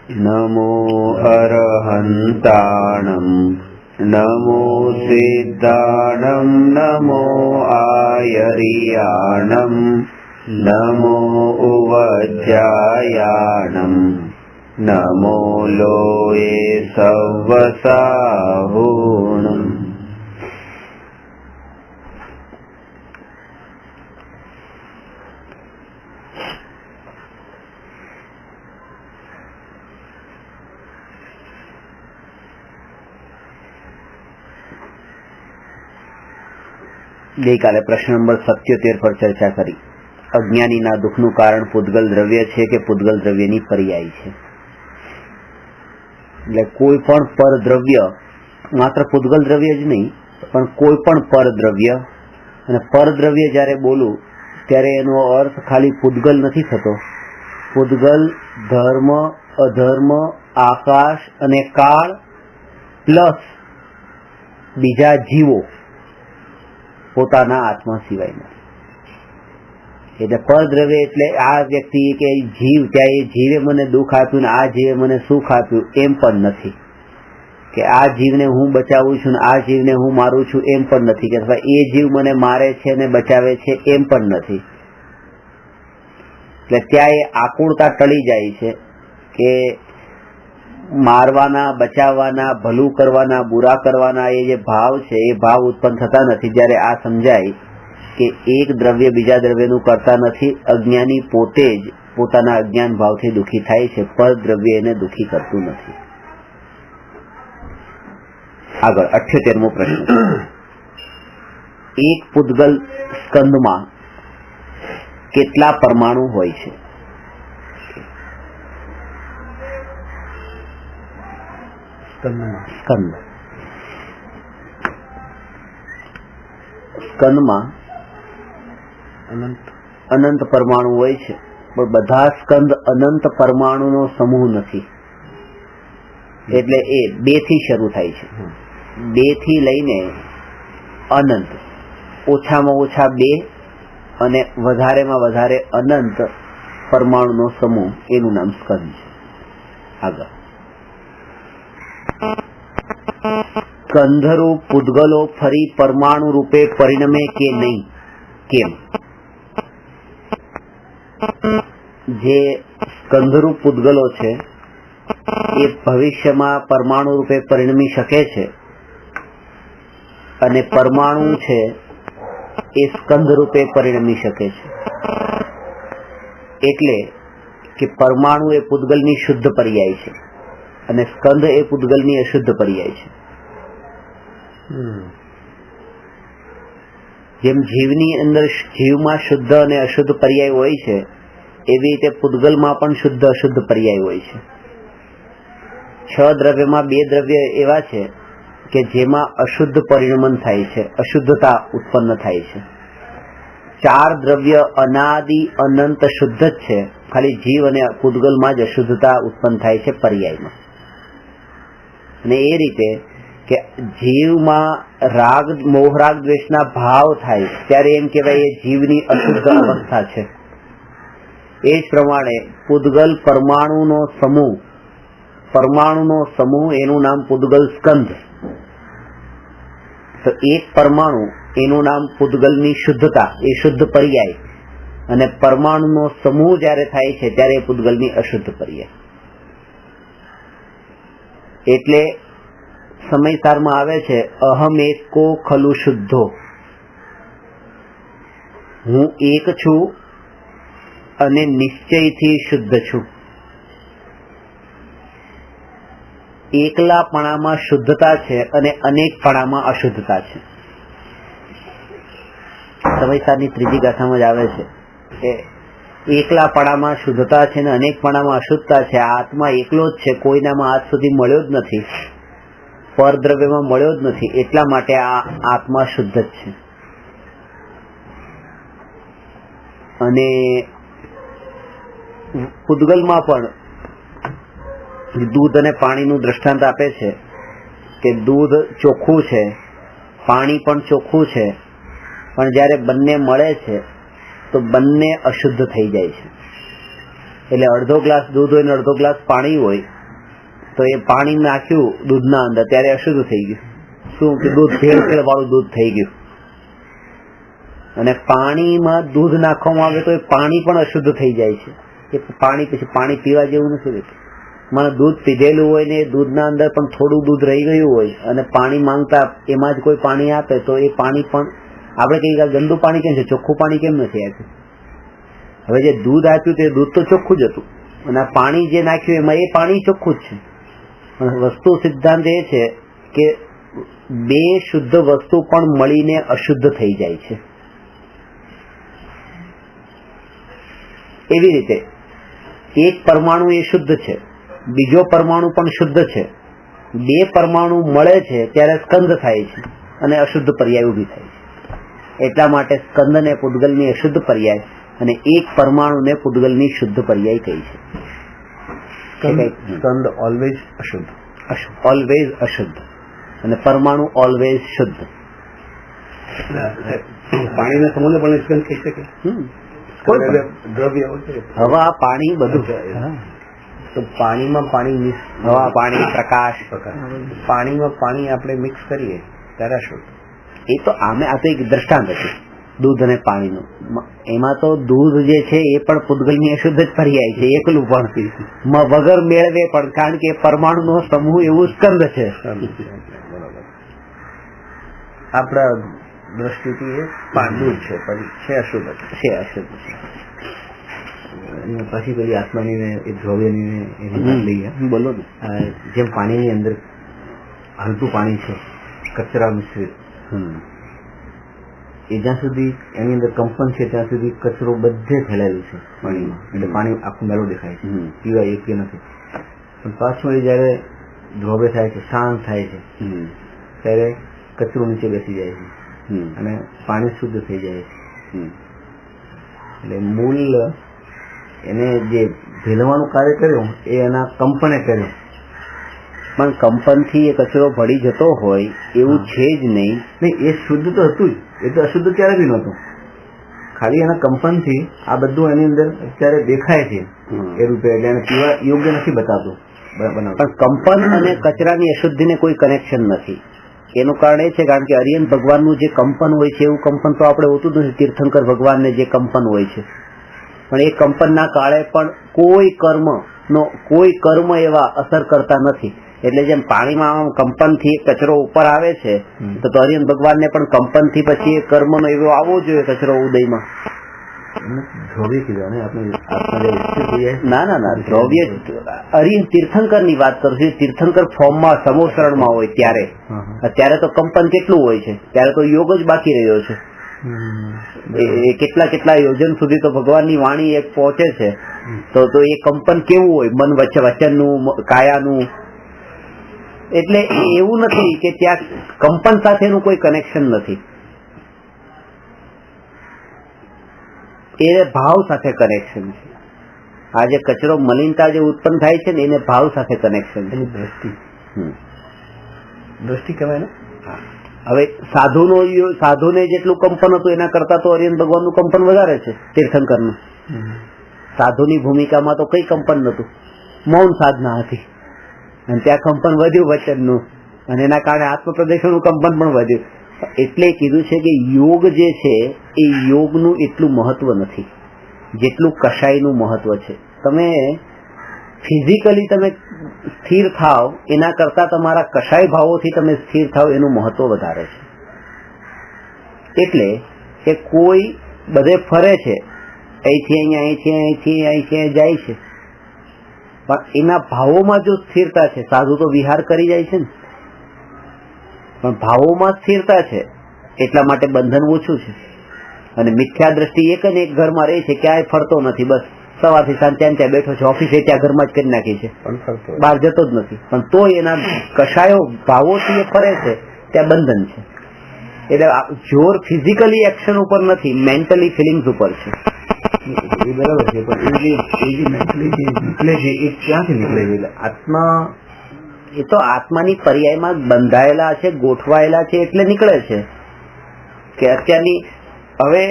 નમો અરહંતાણં નમો સિદ્ધાણં નમો આયરિયાણં નમો ઉવજ્જાયાણં નમો લોએ સવ્વસાહૂણં. ગઈકાલે પ્રશ્ન નંબર 77 પર ચર્ચા કરી. અજ્ઞાનીના દુઃખનું કારણ પૂતગલ દ્રવ્ય છે કે પૂતગલ દ્રવ્યની પર્યાય છે. એટલે કોઈ પણ પરદ્રવ્ય, માત્ર પૂતગલ દ્રવ્ય જ નહીં પણ કોઈ પણ પરદ્રવ્ય, અને પરદ્રવ્ય જ્યારે બોલું ત્યારે એનો અર્થ ખાલી પૂતગલ નથી થતો. પૂતગલ ધર્મ, અધર્મ, આકાશ અને કાળ પ્લસ બીજા જીવો પોતાના આત્મા સિવાયના. એટલે પરદ્રવ્ય એટલે આ વ્યક્તિ કે જીવ, ત્યાં એ જીવે મને દુઃખ આપ્યું ને આ જીવે મને સુખ આપ્યું એમ પણ નથી, કે આ જીવને હું બચાવું છું ને આ જીવને હું મારું છું એમ પણ નથી, કે અથવા એ જીવ મને મારે છે ને બચાવે છે એમ પણ નથી. એટલે ત્યાં એ આકુળતા ટળી જાય છે કે મારવાના, બચાવવાના, ભલું કરવાના, બુરા કરવાના એ જે ભાવ છે એ ભાવ ઉત્પન્ન થતા નથી. જ્યારે આ સમજાય કે એક દ્રવ્ય બીજા દ્રવ્યનું કરતા નથી, અજ્ઞાની પોતે જ પોતાના અજ્ઞાન ભાવથી દુઃખી થાય છે, પર દ્રવ્ય એને દુઃખી કરતું નથી. આગળ 78મો પ્રશ્ન. એક પૂતગલ સ્કંદમાં કેટલા પરમાણુ હોય છે? સ્કંદમાં અનંત પરમાણુ હોય છે, પણ બધા સ્કંદ અનંત પરમાણુનો સમૂહ નથી. એટલે એ 2 થી શરૂ થાય છે. 2 થી લઈને અનંત, ઓછામાં ઓછા 2 અને વધારેમાં વધારે અનંત પરમાણુનો સમૂહ, એનું નામ સ્કંદ છે. આગળ સ્કંધરૂપ પૂતગલો ફરી પરમાણુ રૂપે પરિણમે કે નહીં? કેમ? જે સ્કંધરૂપ પૂતગલો છે એ ભવિષ્યમાં પરમાણુ રૂપે પરિણમી શકે છે, અને પરમાણુ છે એ સ્કંધ રૂપે પરિણમી શકે છે. એટલે કે પરમાણુ એ પૂતગલની શુદ્ધ પર્યાય છે અને સ્કંધ એ પૂતગલની અશુદ્ધ પર્યાય છે. જેમ જીવની અંદર જીવમાં શુદ્ધ અને અશુદ્ધ પર્યાય હોય છે, એવી રીતે પૂતગલમાં પણ શુદ્ધ અશુદ્ધ પર્યાય હોય છે. 6 દ્રવ્યમાં 2 દ્રવ્ય એવા છે કે જેમાં અશુદ્ધ પરિણમન થાય છે, અશુદ્ધતા ઉત્પન્ન થાય છે. 4 દ્રવ્ય અનાદિ અનંત શુદ્ધ જ છે, ખાલી જીવ અને પૂતગલમાં જ અશુદ્ધતા ઉત્પન્ન થાય છે પર્યાયમાં. અને એ રીતે કે જીવમાં રાગ, મોહ, રાગ, દ્વેષના ભાવ થાય ત્યારે એમ કહેવાય એ જીવની અશુદ્ધ અવસ્થા છે. એ જ પ્રમાણે પૂતગલ પરમાણુનો સમૂહ, એનું નામ પૂતગલ સ્કંધ. તો એક પરમાણુ એનું નામ પૂતગલની શુદ્ધતા, એ શુદ્ધ પર્યાય, અને પરમાણુનો સમૂહ જ્યારે થાય છે ત્યારે એ પૂતગલની અશુદ્ધ પર્યાય. એટલે સમયસારમાં આવે છે અહમ એકો ખલુ શુદ્ધો, હું એક છું અને નિશ્ચયથી શુદ્ધ છું. એકલાપણામાં શુદ્ધતા છે અને અનેકપણામાં અશુદ્ધતા છે. સમયસારની ત્રીજી ગાથામાં જ આવે છે કે એકલાપણામાં શુદ્ધતા છે અને અનેકપણામાં અશુદ્ધતા છે. આત્મા એકલો જ છે, કોઈનામાં આજ સુધી મળ્યો જ નથી, પરદ્રવ્યમાં મળ્યો જ નથી, એટલા માટે આ આત્મા શુદ્ધ જ છે. અને પૂતગલમાં પણ દૂધ અને પાણીનું દ્રષ્ટાંત આપે છે કે દૂધ ચોખ્ખું છે, પાણી પણ ચોખ્ખું છે, પણ જ્યારે બંને મળે છે તો બંને અશુદ્ધ થઈ જાય છે. એટલે અડધો ગ્લાસ દૂધ હોય ને અડધો ગ્લાસ પાણી હોય તો એ પાણી નાખ્યું દૂધના અંદર ત્યારે અશુદ્ધ થઈ ગયું. શું કે દૂધ ભેળસેળ વાળું દૂધ થઈ ગયું. અને પાણીમાં દૂધ નાખવામાં આવે તો એ પાણી પણ અશુદ્ધ થઈ જાય છે. એ પાણી પછી પાણી પીવા જેવું નથી રહેતું. મને દૂધ પીધેલું હોય ને દૂધના અંદર પણ થોડું દૂધ રહી ગયું હોય અને પાણી માંગતા એમાં જ કોઈ પાણી આપે તો એ પાણી પણ આપણે કહીએ ગંદુ પાણી કેમ છે, ચોખ્ખું પાણી કેમ નથી આપ્યું? હવે જે દૂધ આપ્યું તે દૂધ તો ચોખ્ખું જ હતું અને આ પાણી જે નાખ્યું એમાં એ પાણી ચોખ્ખું જ છે. વસ્તુ સિદ્ધાંત એ છે કે બે શુદ્ધ વસ્તુ પણ મળીને અશુદ્ધ થઈ જાય છે. એવી રીતે એક પરમાણુ એ શુદ્ધ છે, બીજો પરમાણુ પણ શુદ્ધ છે. બે પરમાણુ મળે છે ત્યારે સ્કંદ થાય છે અને અશુદ્ધ પર્યાય ઉભી થાય છે. એટલા માટે સ્કંદ ને પૂદગલની અશુદ્ધ પર્યાય અને એક પરમાણુ ને પૂદગલની શુદ્ધ પર્યાય કહી છે. સ્કંદ ઓલવેઝ અશુદ્ધ, ઓલવેઝ અશુદ્ધ અને પરમાણુ ઓલવેઝ શુદ્ધ. પાણીના સમૂહને પણ સ્કંદ કહી શકે. દ્રવ્ય હવા, પાણી બધું. તો પાણીમાં પાણી મિક્સ, હવા, પાણી, પ્રકાશ. પાણીમાં પાણી આપણે મિક્સ કરીએ ત્યારે અશુદ્ધ. એ તો આ તો એક દ્રષ્ટાંત હતું દૂધ અને પાણીનું. એમાં તો દૂધ જે છે એ પણ પૂદગલની અશુદ્ધ જ પર્યાય છે, એકલું પણ વગર મેળવે પણ, કારણ કે પરમાણુનો સમૂહ એવું સ્કંદ છે. બરાબર. આપણા દ્રષ્ટિથી એ દૂધ છે પણ છે અશુદ્ધ છે, અશુદ્ધ છે. પછી પેલી આત્માની ને એ દ્રવ્યની એની વાત લઈએ. બોલો ને. જેમ પાણીની અંદર હલતું પાણી છે કચરા મિશ્રિત, એ જ્યાં સુધી એની અંદર કંપન છે ત્યાં સુધી કચરો બધે ફેલાયેલું છે પાણીમાં, એટલે પાણી આખું મેલું દેખાય છે, પીવા યોગ્ય નથી. પણ પાછું એ જયારે ધ્રોવે થાય છે, શાંત થાય છે, ત્યારે કચરો નીચે બેસી જાય છે અને પાણી શુદ્ધ થઈ જાય છે. એટલે મૂળ એને જે ભેલવાનું કાર્ય કર્યું એ એના કંપને કર્યું, પણ કંપનથી એ કચરો ભળી જતો હોય એવું છે જ નહીં. એ શુદ્ધ તો હતું જ, એ તો અશુદ્ધ ક્યારે બી નહોતું. ખાલી એના કંપનથી આ બધું એની અંદર અત્યારે દેખાય છે એ રૂપે, એટલે એને પીવા યોગ્ય નથી બતાતું. પણ કંપન અને કચરાની અશુદ્ધિને કોઈ કનેક્શન નથી. એનું કારણ એ છે કારણ કે અરિયન ભગવાનનું જે કંપન હોય છે એવું કંપન તો આપણે હોતું જ નથી. તીર્થંકર ભગવાનને જે કંપન હોય છે, પણ એ કંપનના કાળે પણ કોઈ કર્મ એવા અસર કરતા નથી. એટલે જેમ પાણીમાં કંપનથી કચરો ઉપર આવે છે તો અરિયન ભગવાનને પણ કંપનથી પછી એ કર્મનો એવો આવવો જોઈએ કચરો ઉદયમાં. ના, દ્રવ્ય અરિયન તીર્થંકર ની વાત કરું છું. તીર્થંકર ફોર્મમાં સમોસરણમાં હોય ત્યારે તો કંપન કેટલું હોય છે, ત્યારે તો યોગ જ બાકી રહ્યો છે. કેટલા યોજન સુધી તો ભગવાનની વાણી એક પહોંચે છે તો એ કંપન કેવું હોય, મન વચનનું, કાયાનું. એટલે એવું નથી કે ત્યાં કંપન સાથેનું કોઈ કનેક્શન નથી, એ ભાવ સાથે કનેક્શન છે. આ જે કચરો મલિનતા જે ઉત્પન્ન થાય છે ને એને ભાવ સાથે કનેક્શન છે. દ્રષ્ટિ કહેવાય ને. હવે સાધુને જેટલું કંપન હતું એના કરતા તો અરિયન ભગવાનનું કંપન વધારે છે તીર્થંકરનું. સાધુની ભૂમિકામાં તો કઈ કંપન નતું, મૌન સાધના હતી અને ત્યાં કંપન વધ્યું વચનનું અને એના કારણે આત્મપ્રદર્શનનું કંપન પણ વધ્યું. એટલે કીધું છે કે યોગ જે છે એ યોગનું એટલું મહત્વ નથી જેટલું કશાયનું મહત્વ છે. તમે ફિઝિકલી તમે સ્થિર થાવ એના કરતા તમારા કશાય ભાવોથી તમે સ્થિર થાવ એનું મહત્વ વધારે છે. એટલે કે કોઈ બધે ફરે છે, અહીંથી અહીંયા જાય છે, પણ એના ભાવોમાં જો સ્થિરતા છે, સાધુ તો વિહાર કરી જાય છે ને, પણ ભાવોમાં સ્થિરતા છે એટલા માટે બંધન ઓછું છે. અને મિથ્યા દ્રષ્ટિ એક ને એક ઘરમાં રહે છે, ક્યાંય ફરતો નથી, બસ સવારથી સાંજ ત્યાં બેઠો છે, ઓફિસે ત્યાં ઘરમાં જ કરી નાખી છે, બહાર જતો જ નથી, પણ તોય એના કશાયો ભાવોથી એ ફરે છે, ત્યાં બંધન છે. એટલે જોર ફિઝિકલી એક્શન ઉપર નથી, મેન્ટલી ફિલિંગ્સ ઉપર છે. એ બરાબર છે, પણ એ જે મેન્ટલી જે નીકળે છે એ ક્યાંથી નીકળે છે? એટલે આત્મા એ તો આત્માની પર્યાયમાં બંધાયેલા છે, ગોઠવાયેલા છે એટલે નીકળે છે. કે અત્યારની હવે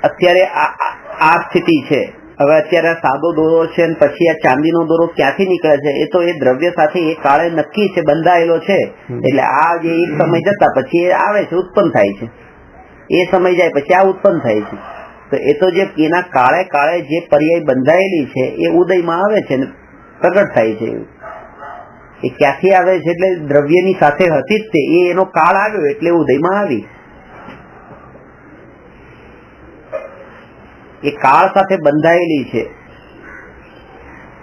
અત્યારે આ સ્થિતિ છે, હવે અત્યારે આ સાદો દોરો છે અને પછી આ ચાંદીનો દોરો ક્યાંથી નીકળે છે એ તો એ દ્રવ્ય સાથે એ કાળે નક્કી છે, બંધાયેલો છે. એટલે આ જે એક સમય જતા પછી એ આવે છે, ઉત્પન્ન થાય છે. એ સમય જાય પછી આ ઉત્પન્ન થાય છે. તો એ તો જે એના કાળે કાળે જે પર્યાય બંધાયેલી છે એ ઉદયમાં આવે છે ને પ્રગટ થાય છે. એ ક્યાંથી આવે છે? એટલે દ્રવ્યની સાથે હતી જ તે, એનો કાળ આવ્યો એટલે ઉદયમાં આવી. એ કાળ સાથે બંધાયેલી છે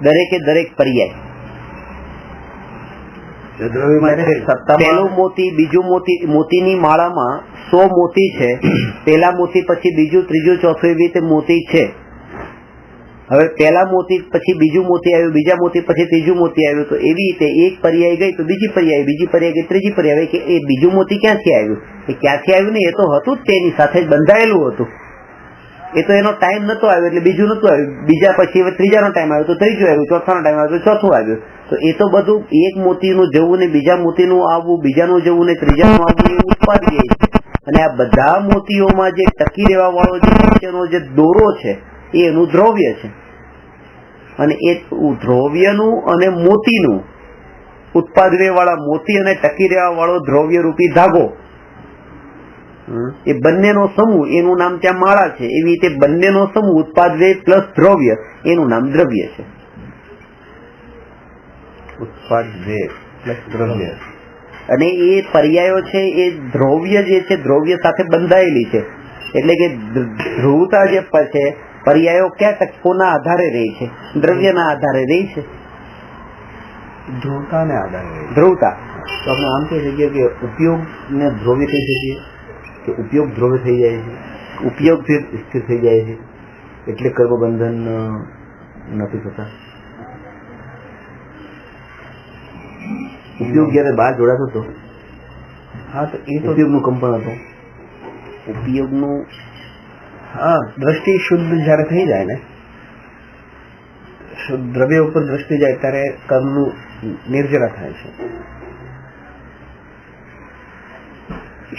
દરેકે દરેક પર્યાય. પેલું મોતી, બીજું મોતી, મોતીની માળામાં 100 મોતી છે. પેલા મોતી પછી બીજું, ત્રીજું, ચોથું, એવી રીતે મોતી છે. હવે પેલા મોતી પછી બીજું મોતી આવ્યું, બીજા મોતી પછી ત્રીજું મોતી આવ્યું. તો એવી રીતે એક પર્યાય ગઈ તો બીજી પર્યાય, બીજી પર્યાય ગઈ ત્રીજી પર્યાય. કે એ બીજું મોતી ક્યાંથી આવ્યું? એ ક્યાંથી આવ્યું ને, એ તો હતું જ તેની સાથે જ બંધાયેલું હતું. એ તો એનો ટાઈમ નતો આવ્યો એટલે બીજું નતું આવ્યું. બીજા પછી હવે ત્રીજાનો ટાઈમ આવ્યો તો ત્રીજું આવ્યું, ચોથાનો ટાઈમ આવ્યો તો ચોથું આવ્યું. તો એ તો બધું એક મોતીનું જવું ને બીજા મોતીનું આવવું, બીજાનું જવું ને ત્રીજાનું આવવું, એ ઉત્પાદન છે. અને આ બધા મોતીઓમાં જે ટકી રહેવા વાળો જે દોરો છે એ એનું દ્રવ્ય છે. અને એ દ્રવ્યનું અને મોતીનું ઉત્પાદન વાળા મોતી અને ટકી રહેવા વાળો દ્રવ્ય રૂપી ધાગો, એ બંનેનો સમૂહ, એનું નામ ત્યાં માળા છે. એવી રીતે બંનેનો સમૂહ ઉત્પાદન પ્લસ દ્રવ્ય, એનું નામ દ્રવ્ય છે. ઉત્પાદન પ્લસ દ્રવ્ય. અને એ પર્યાયો છે એ દ્રવ્ય જે છે દ્રવ્ય સાથે બંધાયેલી છે. એટલે કે ધ્રુવતા જે છે પર્યાયો ક્યાં કોના આધારે રહી છે? દ્રવ્યના આધારે રહી છે. ધ્રુવતાને આધારે ધ્રુવતા. તો આપણે આમ કહી શકીએ કે ઉપયોગ ને દ્રવ્ય કહી શકીએ કે ઉપયોગ દ્રવ્ય થઈ જાય છે, ઉપયોગ સ્થિર થઈ જાય છે, એટલે કર્મબંધન નથી થતા. ઉપયોગ જયારે બહાર જોડાતો હતો, હા, તો એ તો ઉપયોગનું કંપન હતું. ઉપયોગનું, હા, દ્રષ્ટિ શુદ્ધ જયારે થઈ જાય ને, શુદ્ધ દ્રવ્ય ઉપર દ્રષ્ટિ જાય ત્યારે કર્મનું નિર્જરા થાય છે.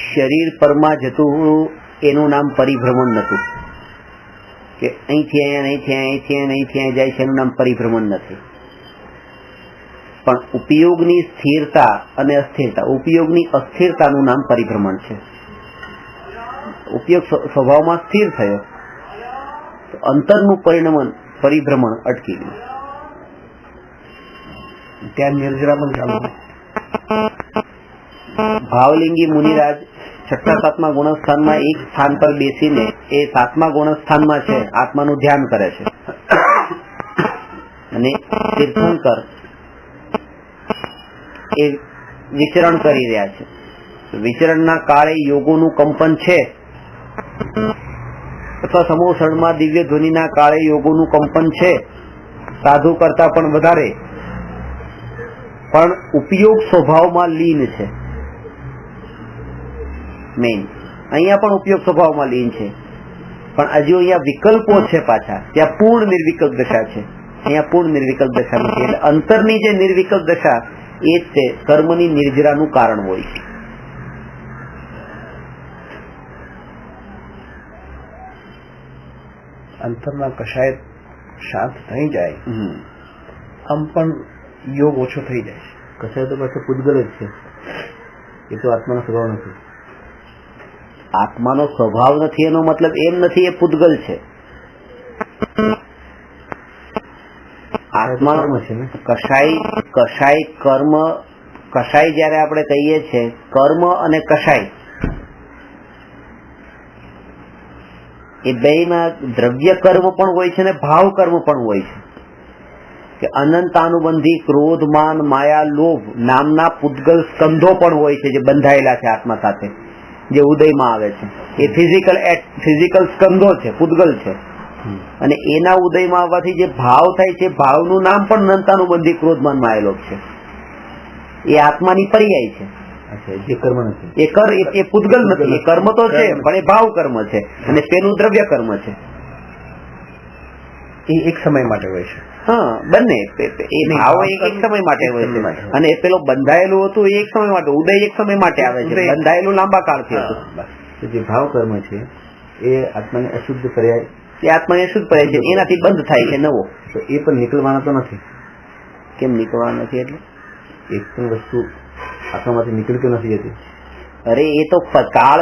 શરીર પરમાં જતું એનું નામ પરિભ્રમણ નતું. કે અહીંથી અહીંયા, અહીંથી અહીંયા જાય છે, એનું નામ પરિભ્રમણ નથી. પણ ઉપયોગની સ્થિરતા અને અસ્થિરતા, ઉપયોગની અસ્થિરતાનું નામ પરિભ્રમણ છે. ઉપયોગ સ્વભાવમાં સ્થિર થયો તો અંતરનું પરિભ્રમણ અટકી ગયું. ત્યાં નિર્જરા પણ ચાલુ. ભાવલિંગી મુનિરાજ 6ઠા 7મા ગુણસ્થાનમાં એક સ્થાન પર બેસીને એ 7મા ગુણસ્થાનમાં છે આત્માનું ધ્યાન કરે છે. અને તીર્થંકર એ વિચરણ કરી રહ્યા છે. વિચરણના કાળે યોગોનું કંપન છે, અથવા સમોસણમાં દિવ્ય ધ્વનિના કાળે યોગોનું કંપન છે, સાધુ કરતા પણ વધારે. પણ ઉપયોગ સ્વભાવમાં લીન છે. મેઇન અહીંયા પણ ઉપયોગ સ્વભાવમાં લીન છે, પણ હજુ અહીંયા વિકલ્પો છે પાછા. ત્યાં પૂર્ણ નિર્વિકલ્પ દશા છે, અહીંયા પૂર્ણ નિર્વિકલ્પ દશા નથી. એટલે અંતરની જે નિર્વિકલ્પ દશા એ જ તે કર્મની નિર્જરાનું કારણ હોય છે. અંતરમાં કશાય શાંત થઈ જાય, આમ પણ યોગ ઓછો થઈ જાય છે. કશાય તો પાછો પૂતગલ જ છે, એ તો આત્માનો સ્વભાવ નથી. આત્માનો સ્વભાવ નથી એનો મતલબ એમ નથી એ પૂતગલ છે. આત્મા છે ને કશાય કર્મ, કશાય જયારે આપણે કહીએ છીએ કર્મ અને કશાય એ બેમાં દ્રવ્ય કર્મ પણ હોય છે ને ભાવ કર્મ પણ હોય છે. કે અનંતાનુબંધી ક્રોધ, માન, માયા, લોભ નામના પૂતગલ સ્કંધો પણ હોય છે જે બંધાયેલા છે આત્મા સાથે, જે ઉદયમાં આવે છે. એ ફિઝિકલ સ્કંધો છે, પૂતગલ છે. અને એના ઉદયમાં આવવાથી જે ભાવ થાય છે, ભાવનું નામ પણ અનંતાનુબંધી ક્રોધમાન માયેલો છે. એ આત્માની પર્યાય છે. જે કર્મ નથી એ પૂતગલ નથી, એ કર્મ તો છે પણ એ ભાવ કર્મ છે, અને પેલું દ્રવ્ય કર્મ છે. એ એક સમય માટે હોય છે. હા, બંને એ ભાવ એક સમય માટે હોય છે, અને એ પેલો બંધાયેલું હતું એ એક સમય માટે, ઉદય એક સમય માટે આવે છે, બંધાયેલું લાંબા કાળથી હતું. જે ભાવ કર્મ છે એ આત્માને અશુદ્ધ પર્યાય, એ આત્માને શુદ્ધ પર્યાય છે, એનાથી બંધ થાય છે નવો. તો એ પણ નીકળવાના તો નથી. કેમ નીકળવાનો નથી? એટલે એક પણ વસ્તુ આત્મામાંથી નીકળતી નથી જતી. અરે એ તો કાળ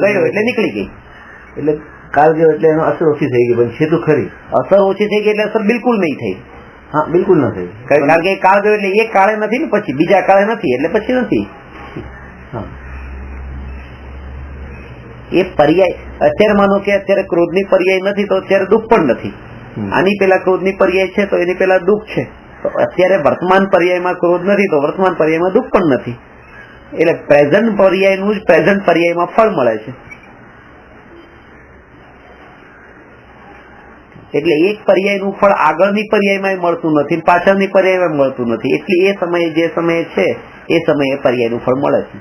ગયો એટલે નીકળી ગઈ. એટલે કાળ ગયો એટલે એનો અસર ઓછી થઈ ગઈ, પણ છે તો ખરી. અસર ઓછી થઈ ગઈ એટલે અસર બિલકુલ નહીં થઈ. હા, બિલકુલ ન થઈ. કારણ કે કાળ ગયો એટલે એક કાળે નથી ને, પછી બીજા કાળે નથી એટલે પછી નથી. હા, એ પર્યાય અત્યારે માનો કે અત્યારે ક્રોધની પર્યાય નથી તો અત્યારે દુઃખ પણ નથી. આની પેલા ક્રોધની પર્યાય છે તો એની પેલા દુઃખ છે. તો અત્યારે વર્તમાન પર્યાયમાં ક્રોધ નથી તો વર્તમાન પર્યાયમાં દુઃખ પણ નથી. એટલે પ્રેઝન્ટ પર્યાયનું જ પ્રેઝન્ટ પર્યાયમાં ફળ મળે છે. એટલે એક પર્યાયનું ફળ આગળની પર્યાયમાં મળતું નથી, પાછળની પર્યાયમાં મળતું નથી. એટલે એ સમયે જે સમયે છે એ સમયે પર્યાયનું ફળ મળે છે.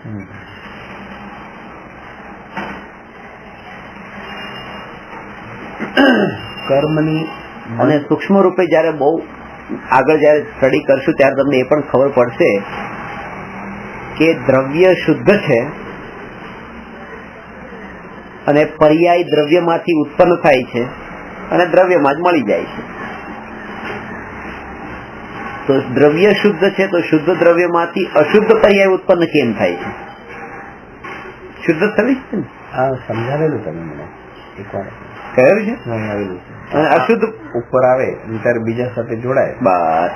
કર્મની અને સૂક્ષ્મ રૂપે જયારે બહુ આગળ જયારે સ્ટડી કરશું ત્યારે તમને એ પણ ખબર પડશે કે દ્રવ્ય શુદ્ધ છે અને પર્યાય દ્રવ્યમાંથી ઉત્પન્ન થાય છે અને દ્રવ્યમાં જ મળી જાય છે. તો દ્રવ્ય શુદ્ધ છે તો શુદ્ધ દ્રવ્યમાંથી અશુદ્ધ પર્યાય ઉત્પન્ન કેમ થાય છે? શુદ્ધ થવી છે ને? આ સમજાવેલું તમે મને એકવાર કહ્યું છે. આવેલું છે. અને અશુદ્ધ ઉપર આવે ત્યારે બીજા સાથે જોડાય. બસ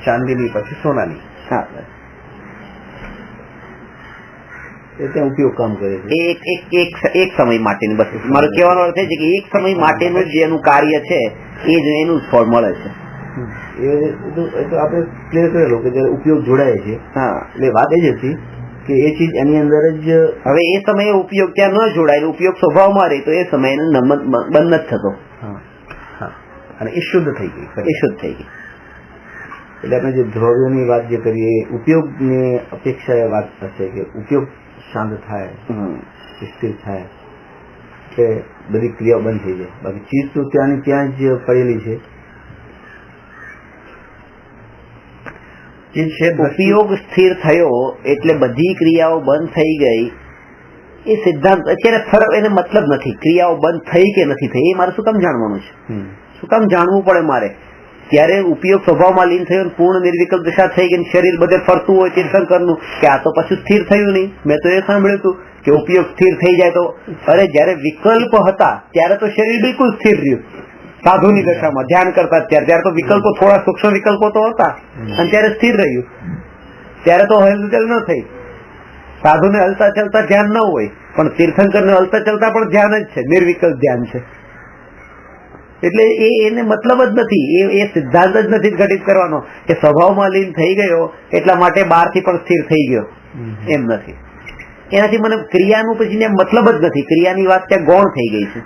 ચાંદીની પછી સોનાની. હા, એ ત્યાં ઉપયોગ કામ કરે છે. એક સમય માટેનું. બસ મારો કહેવાનો અર્થ છે કે એક સમય માટેનું જેનું કાર્ય છે એ જ એનું જ ફળ મળે છે. એ તો આપણે ક્લિયર કરેલું કે જયારે ઉપયોગ જોડાય છે. હા, એટલે વાત એ જ હતી કે એ ચીજ એની અંદર જ. હવે એ સમયે ઉપયોગ ત્યાં ન જોડાય, ઉપયોગ સ્વભાવમાં રહે તો એ સમયે બંધ નથી થતો. અને એ શુદ્ધ થઈ ગઈ. એ શુદ્ધ થઈ ગઈ. એટલે આપણે જે દ્રવ્યોની વાત જે કરીએ ઉપયોગની અપેક્ષા વાત થશે કે ઉપયોગ શાંત થાય, સ્થિર થાય એટલે બધી ક્રિયાઓ બંધ થઈ જાય. બાકી ચીજ તો ત્યાંની ત્યાં જ પડેલી છે. ઉપયોગ સ્થિર થયો એટલે બધી ક્રિયાઓ બંધ થઈ ગઈ. એ સિદ્ધાંત અત્યારે એને મતલબ નથી ક્રિયાઓ બંધ થઈ કે નથી થઈ. એ મારે શું કામ જાણવાનું છે? શું કામ જાણવું પડે મારે? ત્યારે ઉપયોગ સ્વભાવમાં લીન થયો, પૂર્ણ નિર્વિકલ્પ દશા થઈ ગઈ, શરીર બધે ફરતું હોય તીર્થંકરનું કે આ તો પછી સ્થિર થયું નહીં. મેં તો એ સાંભળ્યું હતું કે ઉપયોગ સ્થિર થઈ જાય તો, અરે જયારે વિકલ્પ હતા ત્યારે તો શરીર બિલકુલ સ્થિર રહ્યું. સાધુની દશામાં ધ્યાન કરતા ત્યારે તો વિકલ્પો થોડા સૂક્ષ્મ વિકલ્પો તો હતા અને ત્યારે સ્થિર રહ્યું. ત્યારે તો હલચલ ન થઈ. સાધુને હલતા ચલતા ધ્યાન ન હોય પણ તીર્થંકરને હલતા ચલતા પણ ધ્યાન જ છે, નિર્વિકલ્પ ધ્યાન છે. એટલે એને મતલબ જ નથી, એ સિદ્ધાંત જ નથી ઘટિત કરવાનો કે સ્વભાવમાં લીન થઈ ગયો એટલા માટે બહારથી પણ સ્થિર થઈ ગયો, એમ નથી. એનાથી મને ક્રિયાનું પછી મતલબ જ નથી. ક્રિયાની વાત ત્યાં ગૌણ થઈ ગઈ છે.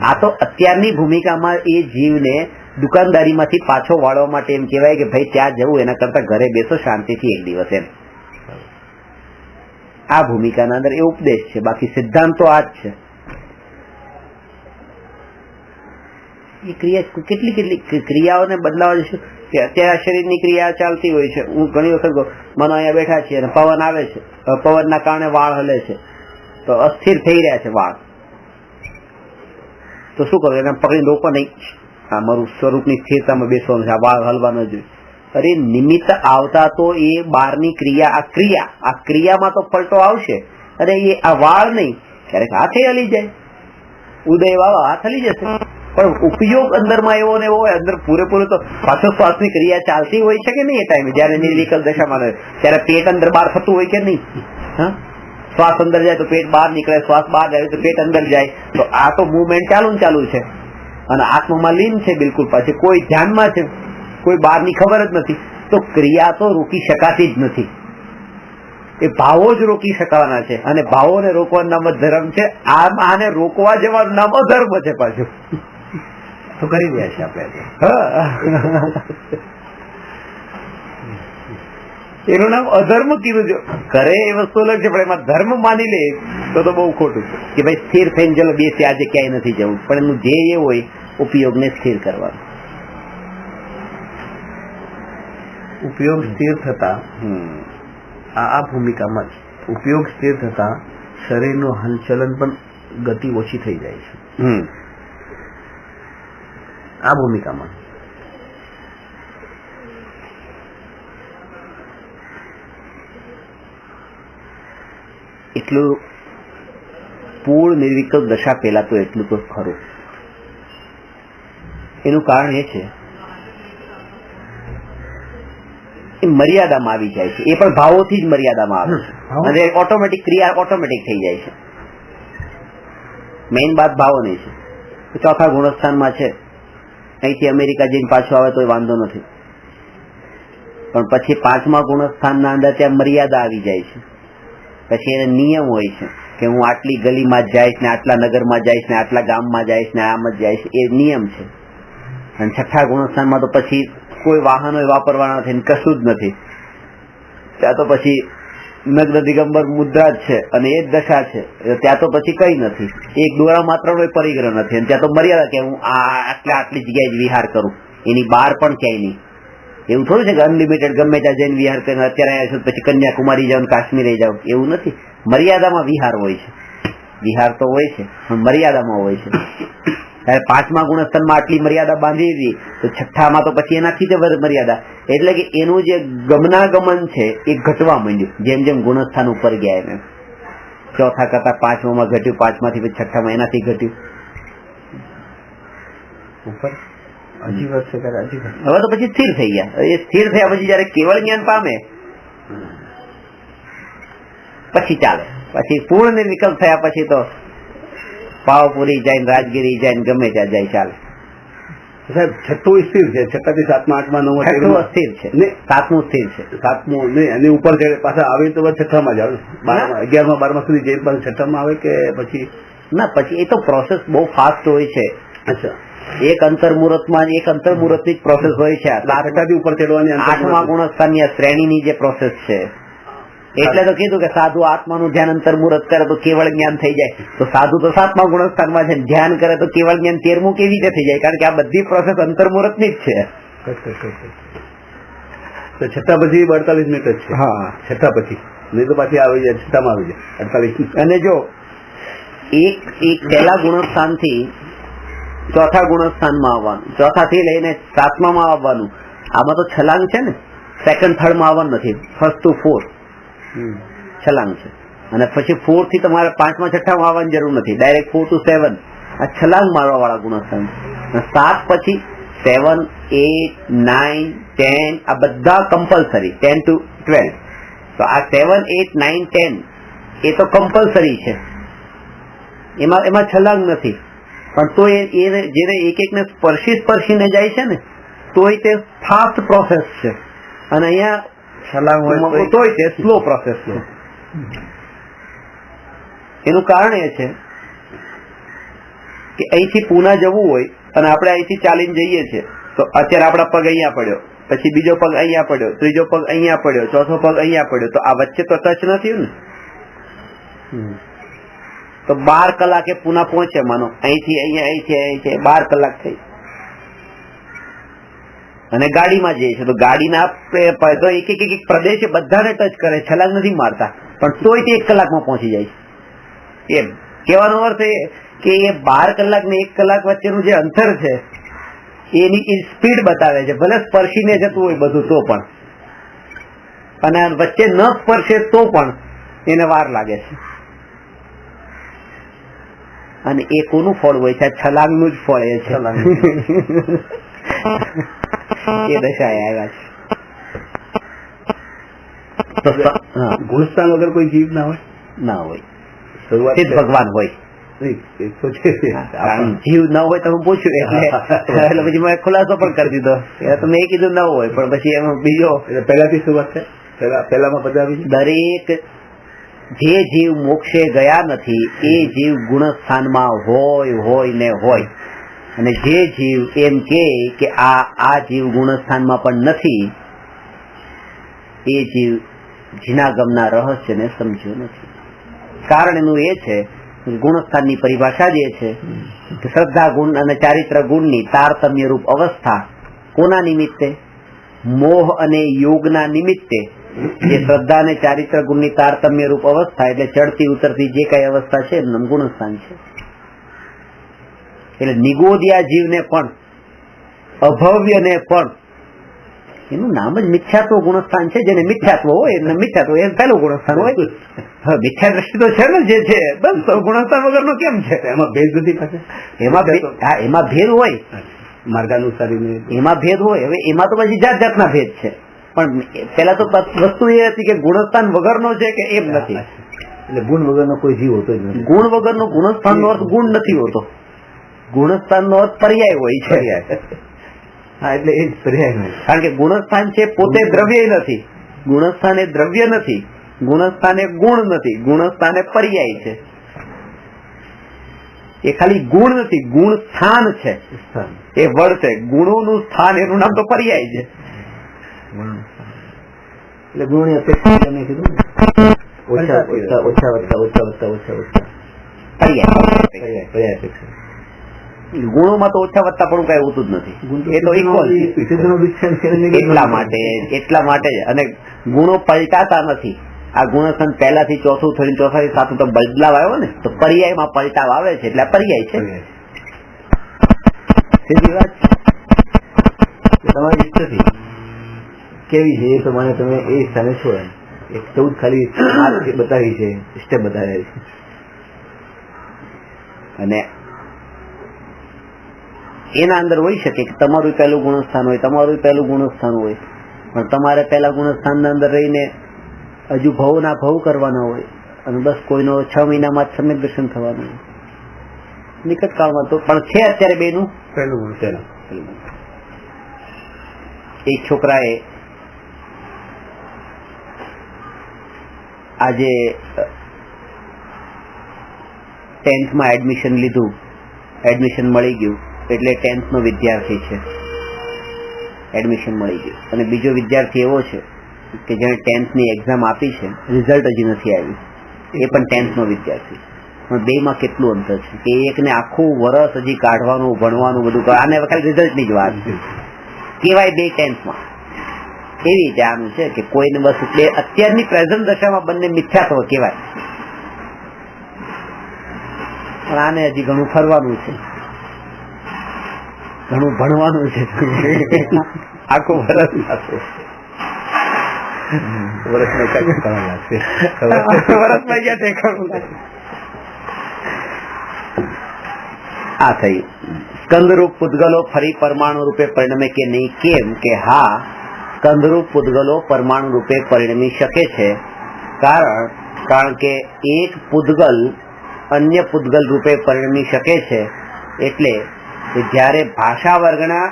આ તો અત્યારની ભૂમિકામાં એ જીવને દુકાનદારીમાંથી પાછો વાળવા માટે એમ કહેવાય કે ભાઈ ત્યાં જવું એના કરતા ઘરે બેસો શાંતિથી એક દિવસ. એમ આ ભૂમિકાના અંદર એ ઉપદેશ છે. બાકી સિદ્ધાંત તો આ જ છે. એ ક્રિયા કેટલી ક્રિયાઓને બદલાવા જશું કે અત્યારે શરીરની ક્રિયા ચાલતી હોય છે. હું ઘણી વખત મનો અહીંયા બેઠા છીએ અને પવન આવે છે, પવનના કારણે વાળ હલે છે તો અસ્થિર થઈ રહ્યા છે વાળ. તો શું કરું? એને પકડીને રોકો નહીં, આ મારું સ્વરૂપની સ્થિરતામાં બેસવાનું છે, આ વાળ હલવા ન જોઈએ. અરે નિમિત્ત આવતા તો એ બહારની ક્રિયા, આ ક્રિયામાં તો પલટો આવશે. અરે એ આ વાળ નહીં, ક્યારેક હાથે હલી જાય, ઉદય વાળો હાથ હલી જશે. પણ ઉપયોગ અંદરમાં એવો ને એવો હોય, અંદર પૂરેપૂરો તો શ્વાસોશ્વાસની ક્રિયા ચાલતી હોય છે કે નહીં એ ટાઈમે જયારે નિર્વિકલ્પ દશામાં રહે ત્યારે પેટ અંદર બહાર થતું હોય કે નહીં? શ્વાસ અંદર જાય તો પેટ બહાર નીકળે, શ્વાસ બહાર જાય તો પેટ અંદર જાય. તો આ તો મુવમેન્ટ ચાલુ છે અને આત્મામાં લીન છે બિલકુલ. પાછી કોઈ ધ્યાનમાં છે, કોઈ બહારની ખબર જ નથી. તો ક્રિયા તો રોકી શકાતી જ નથી. એ ભાવો જ રોકી શકવાના છે અને ભાવોને રોકવાનું નામ જ ધર્મ છે. આને રોકવા જવાનું નામ અધર્મ છે. પાછું તો કરી રહ્યા છે આપણે. એનું નામ અધર્મ કીધું છે. કરે એ વસ્તુ અલગ છે પણ એમાં ધર્મ માની લે તો બહુ ખોટું છે કે ભાઈ સ્થિર થઈને ચલો બેસી આજે ક્યાંય નથી જવું. પણ એનું ધ્યેય એ હોય ઉપયોગને સ્થિર કરવાનું. ઉપયોગ સ્થિર થતા આ ભૂમિકામાં જ ઉપયોગ સ્થિર થતા શરીરનું હલચલન પણ ગતિ ઓછી થઈ જાય છે આ ભૂમિકામાં. એટલું પૂર્ણ નિર્વિકલ્પ દશા પહેલા તો એટલું તો ખરું. એનું કારણ એ છે એ મર્યાદામાં આવી જાય છે, એ પણ ભાવોથી જ મર્યાદામાં આવે છે અને ઓટોમેટિક ક્રિયા ઓટોમેટિક થઈ જાય છે. મેઇન વાત ભાવોની છે. ચોથા ગુણસ્થાનમાં છે, અહીંથી અમેરિકા જઈને પાછો આવે તો વાંધો નથી, પણ પછી પાંચમા ગુણસ્થાનના અંદર ત્યાં મર્યાદા આવી જાય છે. પછી એને નિયમ હોય છે કે હું આટલી ગલીમાં જ જઈશ ને આટલા નગરમાં જઈશ ને આટલા ગામમાં જઈશ ને આમ જ જઈશ, એ નિયમ છે. અને છઠ્ઠા ગુણસ્થાનમાં તો પછી કોઈ વાહનો વાપરવાના નથી, કશું જ નથી. ત્યાં તો પછી નગ્ન દિગંબર મુદ્રા જ છે અને એ જ દશા છે. ત્યાં તો પછી કઈ નથી, એક દોરા માત્રનો પરિગ્રહ નથી. અને ત્યાં તો મર્યાદા કે હું આટલી જગ્યાએ જ વિહાર કરું, એની બહાર પણ ક્યાંય નહીં. એવું થોડું છે કે અનલિમિટેડ ગમે ત્યાં જઈને વિહાર કરીને અત્યારે આવ્યા છો પછી કન્યાકુમારી જાઓ કાશ્મીરે જાઓ, એવું નથી. મર્યાદામાં વિહાર હોય છે. વિહાર તો હોય છે પણ મર્યાદામાં હોય છે. ત્યારે પાંચમા ગુણસ્થાનમાં આટલી મર્યાદા બાંધી હતી તો છઠ્ઠામાં તો પછી એનાથી જ મર્યાદા, એટલે કે એનું જે ગમનાગમન છે એ ઘટવા માંડ્યું જેમ જેમ ગુણસ્થાન ઉપર ગયા એમ. ચોથા કરતા પાંચમામાં ઘટ્યું, પાંચમાંથી પછી છઠ્ઠામાં એનાથી ઘટ્યું ઉપર. હવે તો પછી સ્થિર થઈ ગયા. એ સ્થિર થયા પછી જયારે કેવળ જ્ઞાન પામે પછી ચાલે. પછી પૂર્ણ નિર્વિકલ્પ થયા પછી તો પાવપુરી જાય, રાજગીરી જાય, ગમે ત્યાં જાય, ચાલે. સાહેબ છઠ્ઠું સ્થિર છે, છઠ્ઠા થી સાતમા આઠમા નવમા છઠ્ઠું અસ્થિર છે, સાતમું સ્થિર છે. સાતમું નહીં, એની ઉપર પાછા આવે તો છઠ્ઠામાં જ આવે, 11મા 12મા સુધી જઈને પાછું છઠ્ઠામાં આવે કે પછી ના? પછી એ તો પ્રોસેસ બહુ ફાસ્ટ હોય છે. અચ્છા, એક અંતર્મુહૂર્તમાં એક અંતર્મુહૂર્તની જ પ્રોસેસ હોય છે. છઠ્ઠાથી ઉપર ચડવાની આઠમા ગુણસ્થાનની શ્રેણીની જે પ્રોસેસ છે, એટલે તો કીધું કે સાધુ આત્માનું ધ્યાન અંતર્મુહૂર્ત કરે તો કેવળ જ્ઞાન થઈ જાય. તો સાધુ તો સાતમા ગુણસ્થાનમાં છે, ધ્યાન કરે તો કેવળ જ્ઞાન 13મું કેવી રીતે થઈ જાય? કારણ કે આ બધી પ્રોસેસ અંતર્મુહૂર્તની જ છે. તો છઠ્ઠા પછી 48 મિનિટ જ છે. હા, છઠ્ઠા પછી નહીં તો પાછી આવી જાય, છઠ્ઠામાં આવી જાય 48. અને જો એક પહેલા ગુણસ્થાનથી ચોથા ગુણસ્થાનમાં આવવાનું, ચોથાથી લઈને સાતમામાં આવવાનું. આમાં તો છલાંગ છે ને, સેકન્ડ થર્ડમાં આવવાનું નથી. ફર્સ્ટ ટુ ફોર્થ છલાંગ છે. અને પછી 4 થી તમારે 5મા 6માં આવવાની જરૂર નથી, ડાયરેક્ટ 4 to 7 આ છલાંગ મારવા વાળા ગુણસ્થાન. 7 પછી 7, 8, 9, 10 આ બધા કમ્પલસરી, 10 to 12. તો આ 7, 8, 9, 10 એ તો કમ્પલસરી છે, એમાં છલાંગ નથી. પણ તો એ જેને એક એકને સ્પર્શીને જાય છે ને, તોય તે ફાસ્ટ પ્રોસેસ છે. અને અહીંયા છલાંગ હોય તોય તે સ્લો પ્રોસેસ છે. એનું કારણ એ છે કે અહીંથી પૂના જવું હોય અને આપણે અહીંથી ચાલીને જઈએ છીએ, તો અત્યારે આપણા પગ અહીંયા પડ્યો, પછી બીજો પગ અહીંયા પડ્યો, ત્રીજો પગ અહીંયા પડ્યો, ચોથો પગ અહીંયા પડ્યો, તો આ વચ્ચે તો ટચ નથી ને. તો 12 કલાકે પૂના પહોંચે, માનો અહીંથી અહીંયા 12 કલાક થઈ. અને ગાડીમાં જઈએ છે તો ગાડીના તો એક પ્રદેશ બધાને ટચ કરે, છલાંગ નથી મારતા, પણ તોય તે 1 કલાકમાં પહોંચી જાય છે. એમ કહેવાનો અર્થ એ કે એ 12 કલાક ને 1 કલાક વચ્ચેનું જે અંતર છે એની સ્પીડ બતાવે છે. ભલે સ્પર્શીને જતું હોય બધું તો પણ, અને વચ્ચે ન સ્પર્શે તો પણ એને વાર લાગે છે. અને એ કોનું ફળ હોય છે? છલાંગનું જ ફળ એ છે. એ દશાએ આવ્યા છે. ગુણસ્થાન વગર કોઈ જીવ ના હોય? ના હોય, ભગવાન હોય. જીવ ન હોય તો હું પૂછ્યું એટલે પછી મેં ખુલાસો પણ કરી દીધો. તો મેં કીધું ન હોય, પણ પછી એમાં બીજો પહેલાથી શરૂઆત છે. પહેલામાં બધા દરેક જે જીવ મોક્ષે ગયા નથી એ જીવ ગુણસ્થાનમાં હોય ને હોય. અને જે જીવ એમ કે આ જીવ ગુણસ્થાનમાં પણ નથી, એ જીવ જીનાગમના રહસ્યને સમજ્યો નથી. કારણ એનું એ છે, ગુણસ્થાનની પરિભાષા જે છે કે શ્રદ્ધા ગુણ અને ચારિત્ર ગુણની તારતમ્ય રૂપ અવસ્થા કોના નિમિત્તે? મોહ અને યોગના નિમિત્તે જે શ્રદ્ધા અને ચારિત્ર ગુણની તારતમ્ય રૂપ અવસ્થા એટલે ચડતી ઉતરતી જે કઈ અવસ્થા છે એમનું ગુણસ્થાન છે. એટલે નિગોદિયા જીવને પણ અભવ્યને પણ એનું નામ જ મિથ્યાત્વ ગુણસ્થાન છે. જેને મિથ્યાત્વ હોય એમને મિથ્યાત્વ એ પહેલું ગુણસ્થાન હોય. મિથ્યા દ્રષ્ટિ તો છે ને જે છે બસ ગુણસ્થાન વગરનો કેમ છે? એમાં ભેદ નથી પાસે. એમાં ભેદ હોય, માર્ગાનુસારી એમાં ભેદ હોય. હવે એમાં તો પછી જાત જાતના ભેદ છે. પણ પેલા તો વસ્તુ એ હતી કે ગુણસ્થાન વગરનો છે કે એમ નથી. એટલે ગુણ વગરનો કોઈ જીવ હોતો જ નથી. ગુણ વગરનો ગુણસ્થાનનો અર્થ ગુણ નથી હોતો. ગુણસ્થાનનો અર્થ પર્યાય હોય છે. હા, એટલે એ જ પર્યાય. કારણ કે ગુણસ્થાન છે પોતે દ્રવ્ય નથી. ગુણસ્થાન એ દ્રવ્ય નથી. ગુણસ્થાન એ ગુણ નથી. ગુણસ્થાન એ પર્યાય છે. એ ખાલી ગુણ નથી, ગુણ સ્થાન છે. એ વડ છે. ગુણોનું સ્થાન એનું નામ તો પર્યાય છે. એટલે ગુણની અપેક્ષા તમે કીધું ઓછા ઓછા ઓછા વત્તા ઓછા વત્તા ઓછા વત્તા પર્યાય અપેક્ષા. ગુણોમાં તો ઓછા વત્તા પણ કઈ હોતું જ નથી. એ તો ઇક્વલ. એટલા માટે જ. અને ગુણો પલટાતા નથી. આ ગુણસ્થાન પહેલાથી ચોથું થયું, ચોથાથી સાતું તો બદલાવ આવ્યો ને, તો પર્યાયમાં પલટાવ આવે છે એટલે પર્યાય છે. સીધી વાત છે. તમારી ઈચ્છાથી કેવી છે એ પ્રમાણે તમે એ સ્થાને છો. એક 14 ખાલી બતાવી છે, સ્ટેપ બતાવ્યા છે. અને એના અંદર હોઈ શકે કે તમારું પહેલું ગુણસ્થાન હોય, તમારું પહેલું ગુણસ્થાન હોય, પણ તમારે પહેલા ગુણસ્થાનના અંદર રહીને હજુ ભવના ભવ કરવાના હોય અને બસ કોઈનો 6 મહિનામાં જ સમ્યક દર્શન થવાનું હોય. નિકટ કાળમાં તો પણ છે અત્યારે બેનું પહેલું ગુણ. એક છોકરાએ આજે 10th માં એડમિશન લીધું, એડમિશન મળી ગયું એટલે 10th નો વિદ્યાર્થી છે, એડમિશન મળી ગયું. અને બીજો વિદ્યાર્થી એવો છે કે જેને 10th ની એક્ઝામ આપી છે, રિઝલ્ટ હજી નથી આવ્યું, એ પણ 10th નો વિદ્યાર્થી. પણ બેમાં કેટલું અંતર છે કે એકને આખું વર્ષ હજી કાઢવાનું, ભણવાનું બધું, આને ખાલી રિઝલ્ટની જ વાત કેવાય. બે 10th માં એવી રીતે આનું છે કે કોઈને બસ અત્યારની પ્રેઝન્ટ દશામાં બંને મિથ્યાત્વ કહેવાય. પણ આને હજી ઘણું ફરવાનું છે, ઘણું ભણવાનું છે, આખું વર્ષ આ થઈ. સ્કંદરૂપ પૂતગલો ફરી પરમાણુ રૂપે પરિણમે કે નહીં? કેમ કે હા, સ્કંદરૂપ પૂતગલો પરમાણુ રૂપે પરિણમી શકે છે. કારણ કે એક પૂતગલ અન્ય પૂતગલ રૂપે પરિણમી શકે છે. એટલે જ્યારે ભાષા વર્ગના,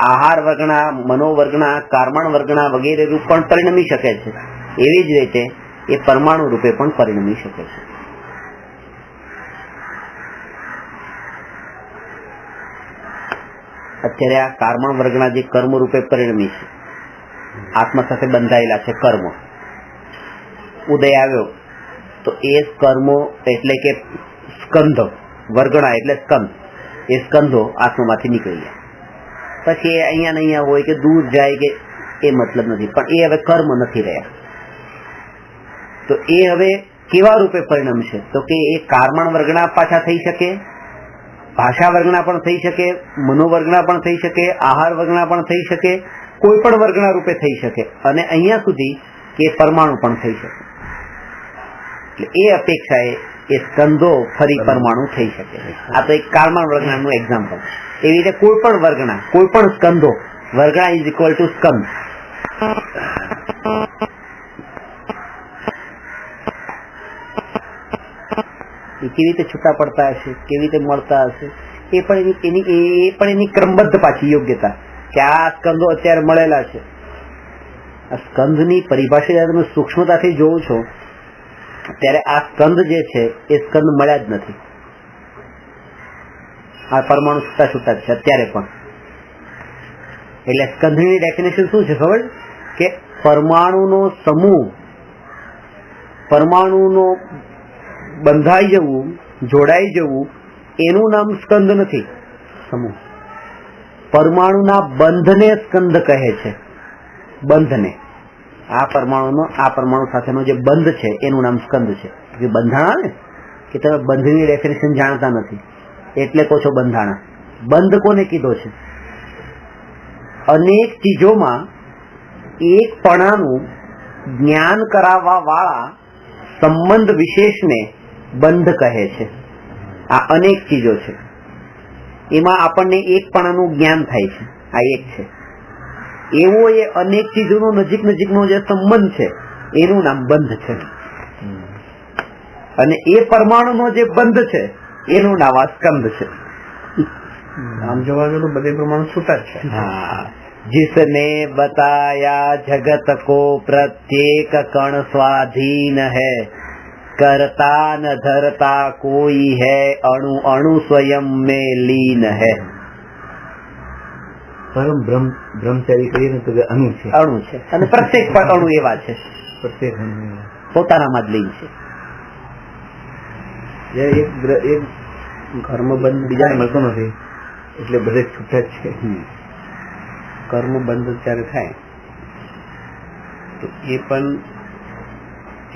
આહાર વર્ગના, મનોવર્ગના, કર્મણ વર્ગના વગેરે રૂપ પણ પરિણમી શકે છે, એવી જ રીતે એ પરમાણુ રૂપે પણ પરિણમી શકે છે. અત્યારે આ કર્મણ વર્ગના જે કર્મ રૂપે પરિણમી છે, આત્મા સાથે બંધાયેલા છે કર્મો, ઉદય આવ્યો તો એ કર્મો એટલે કે સ્કંધ વર્ગણા એટલે સ્કંદ, એ સ્કંધો આત્મામાંથી નીકળી ગયા. પછી એ અહીંયા ને અહીંયા હોય કે દૂર જાય કે એ મતલબ નથી, પણ એ હવે કર્મ નથી રહ્યા. તો એ હવે કેવા રૂપે પરિણમશે? તો કે એ કર્મણ વર્ગના પાછા થઈ શકે, ભાષા વર્ગના પણ થઈ શકે, મનોવર્ગના પણ થઈ શકે, આહાર વર્ગના પણ થઈ શકે, કોઈ પણ વર્ગના રૂપે થઈ શકે, અને અહીંયા સુધી કે પરમાણુ પણ થઈ શકે. એટલે એ અપેક્ષાએ એ સ્કંધો ફરી પરમાણુ થઈ શકે. આ તો એક કર્મણ વર્ગનાનું એક્ઝામ્પલ. એવી રીતે કોઈ પણ વર્ગના, કોઈ પણ સ્કંધો, વર્ગના ઇઝ ઇક્વલ ટુ સ્કંદ. એ કેવી રીતે છૂટા પડતા હશે, કેવી રીતે મળતા હશે, એ પણ એની ક્રમબદ્ધ પાછી યોગ્યતા કે આ સ્કંધો અત્યારે મળેલા છે. આ સ્કંધની પરિભાષા જ્યારે તમે સૂક્ષ્મતાથી જોવો છો ત્યારે આ સ્કંદ જે છે એ સ્કંદ મળ્યા જ નથી. આ પરમાણુ છૂટા છૂટા છે અત્યારે પણ. એટલે સ્કંદની ડેફિનેશન શું છે ખબર? કે પરમાણુનો સમૂહ, પરમાણુનો બંધાઈ જવું, જોડાઈ જવું, એનું નામ સ્કંદ નથી, સમૂહ. પરમાણુના બંધને સ્કંદ કહે છે, બંધને. આ પરમાણુ સાથેનો જે બંધ છે એનું નામ સ્કંદ છે. બંધાણા ને કે તમે બંધની ડેફિનેશન જાણતા નથી એટલે કહો છો બંધાણા. બંધ કોને કીધો છે? અનેક ચીજોમાં એક પણાનું જ્ઞાન કરાવવા વાળા સંબંધ વિશેષને બંધ કહે છે. આ અનેક ચીજો છે, એમાં આપણને એક પણાનું જ્ઞાન થાય છે, આ એક છે. એવો એ અનેક ચીજોનો નજીકનો જે સંબંધ છે એનું નામ બંધ છે. અને એ પરમાણુનો જે બંધ છે એનું નામ આ સ્કંદ છે. આમ જોવા ગયો તો બધે પ્રમાણ છૂટા જ છે. जिसने बताया जगत को प्रत्येक कण स्वाधीन है, करता न धरता कोई है, अणु अणु स्वयं में लीन है. પરમ બ્રહ્મચારી કહીએ ને તો અણુ છે, અણુ છે. અને પ્રત્યેક પણ અણુ એવા છે, પ્રત્યેક અણુ પોતાનામાં જ લીન છે. એક કર્મ બંધ બીજાને મળતો નથી એટલે બધે છૂટા જ છે. કર્મ બંધ જ્યારે થાય તો એ પણ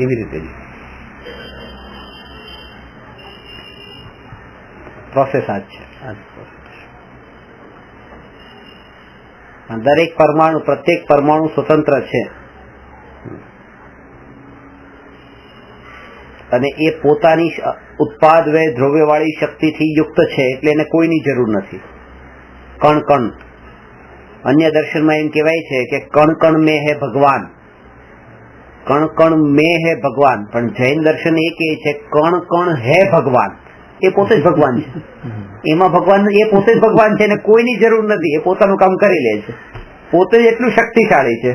એવી રીતે જ પ્રોસેસ આ જ છે. દરેક પરમાણુ, પ્રત્યેક પરમાણુ સ્વતંત્ર છે અને એ પોતાની ઉત્પાદ વ્યય દ્રવ્યવાળી શક્તિથી યુક્ત છે એટલે એને કોઈની જરૂર નથી. કણ કણ, અન્ય દર્શનમાં એમ કહેવાય છે કે કણ કણ મેં હે ભગવાન, કણ કણ મેં હે ભગવાન. પણ જૈન દર્શન એ કહે છે કણ કણ હે ભગવાન, એ પોતે જ ભગવાન છે. એમાં ભગવાન, એ પોતે જ ભગવાન છે અને કોઈની જરૂર નથી, એ પોતાનું કામ કરી લે છે, પોતે જ એટલું શક્તિશાળી છે.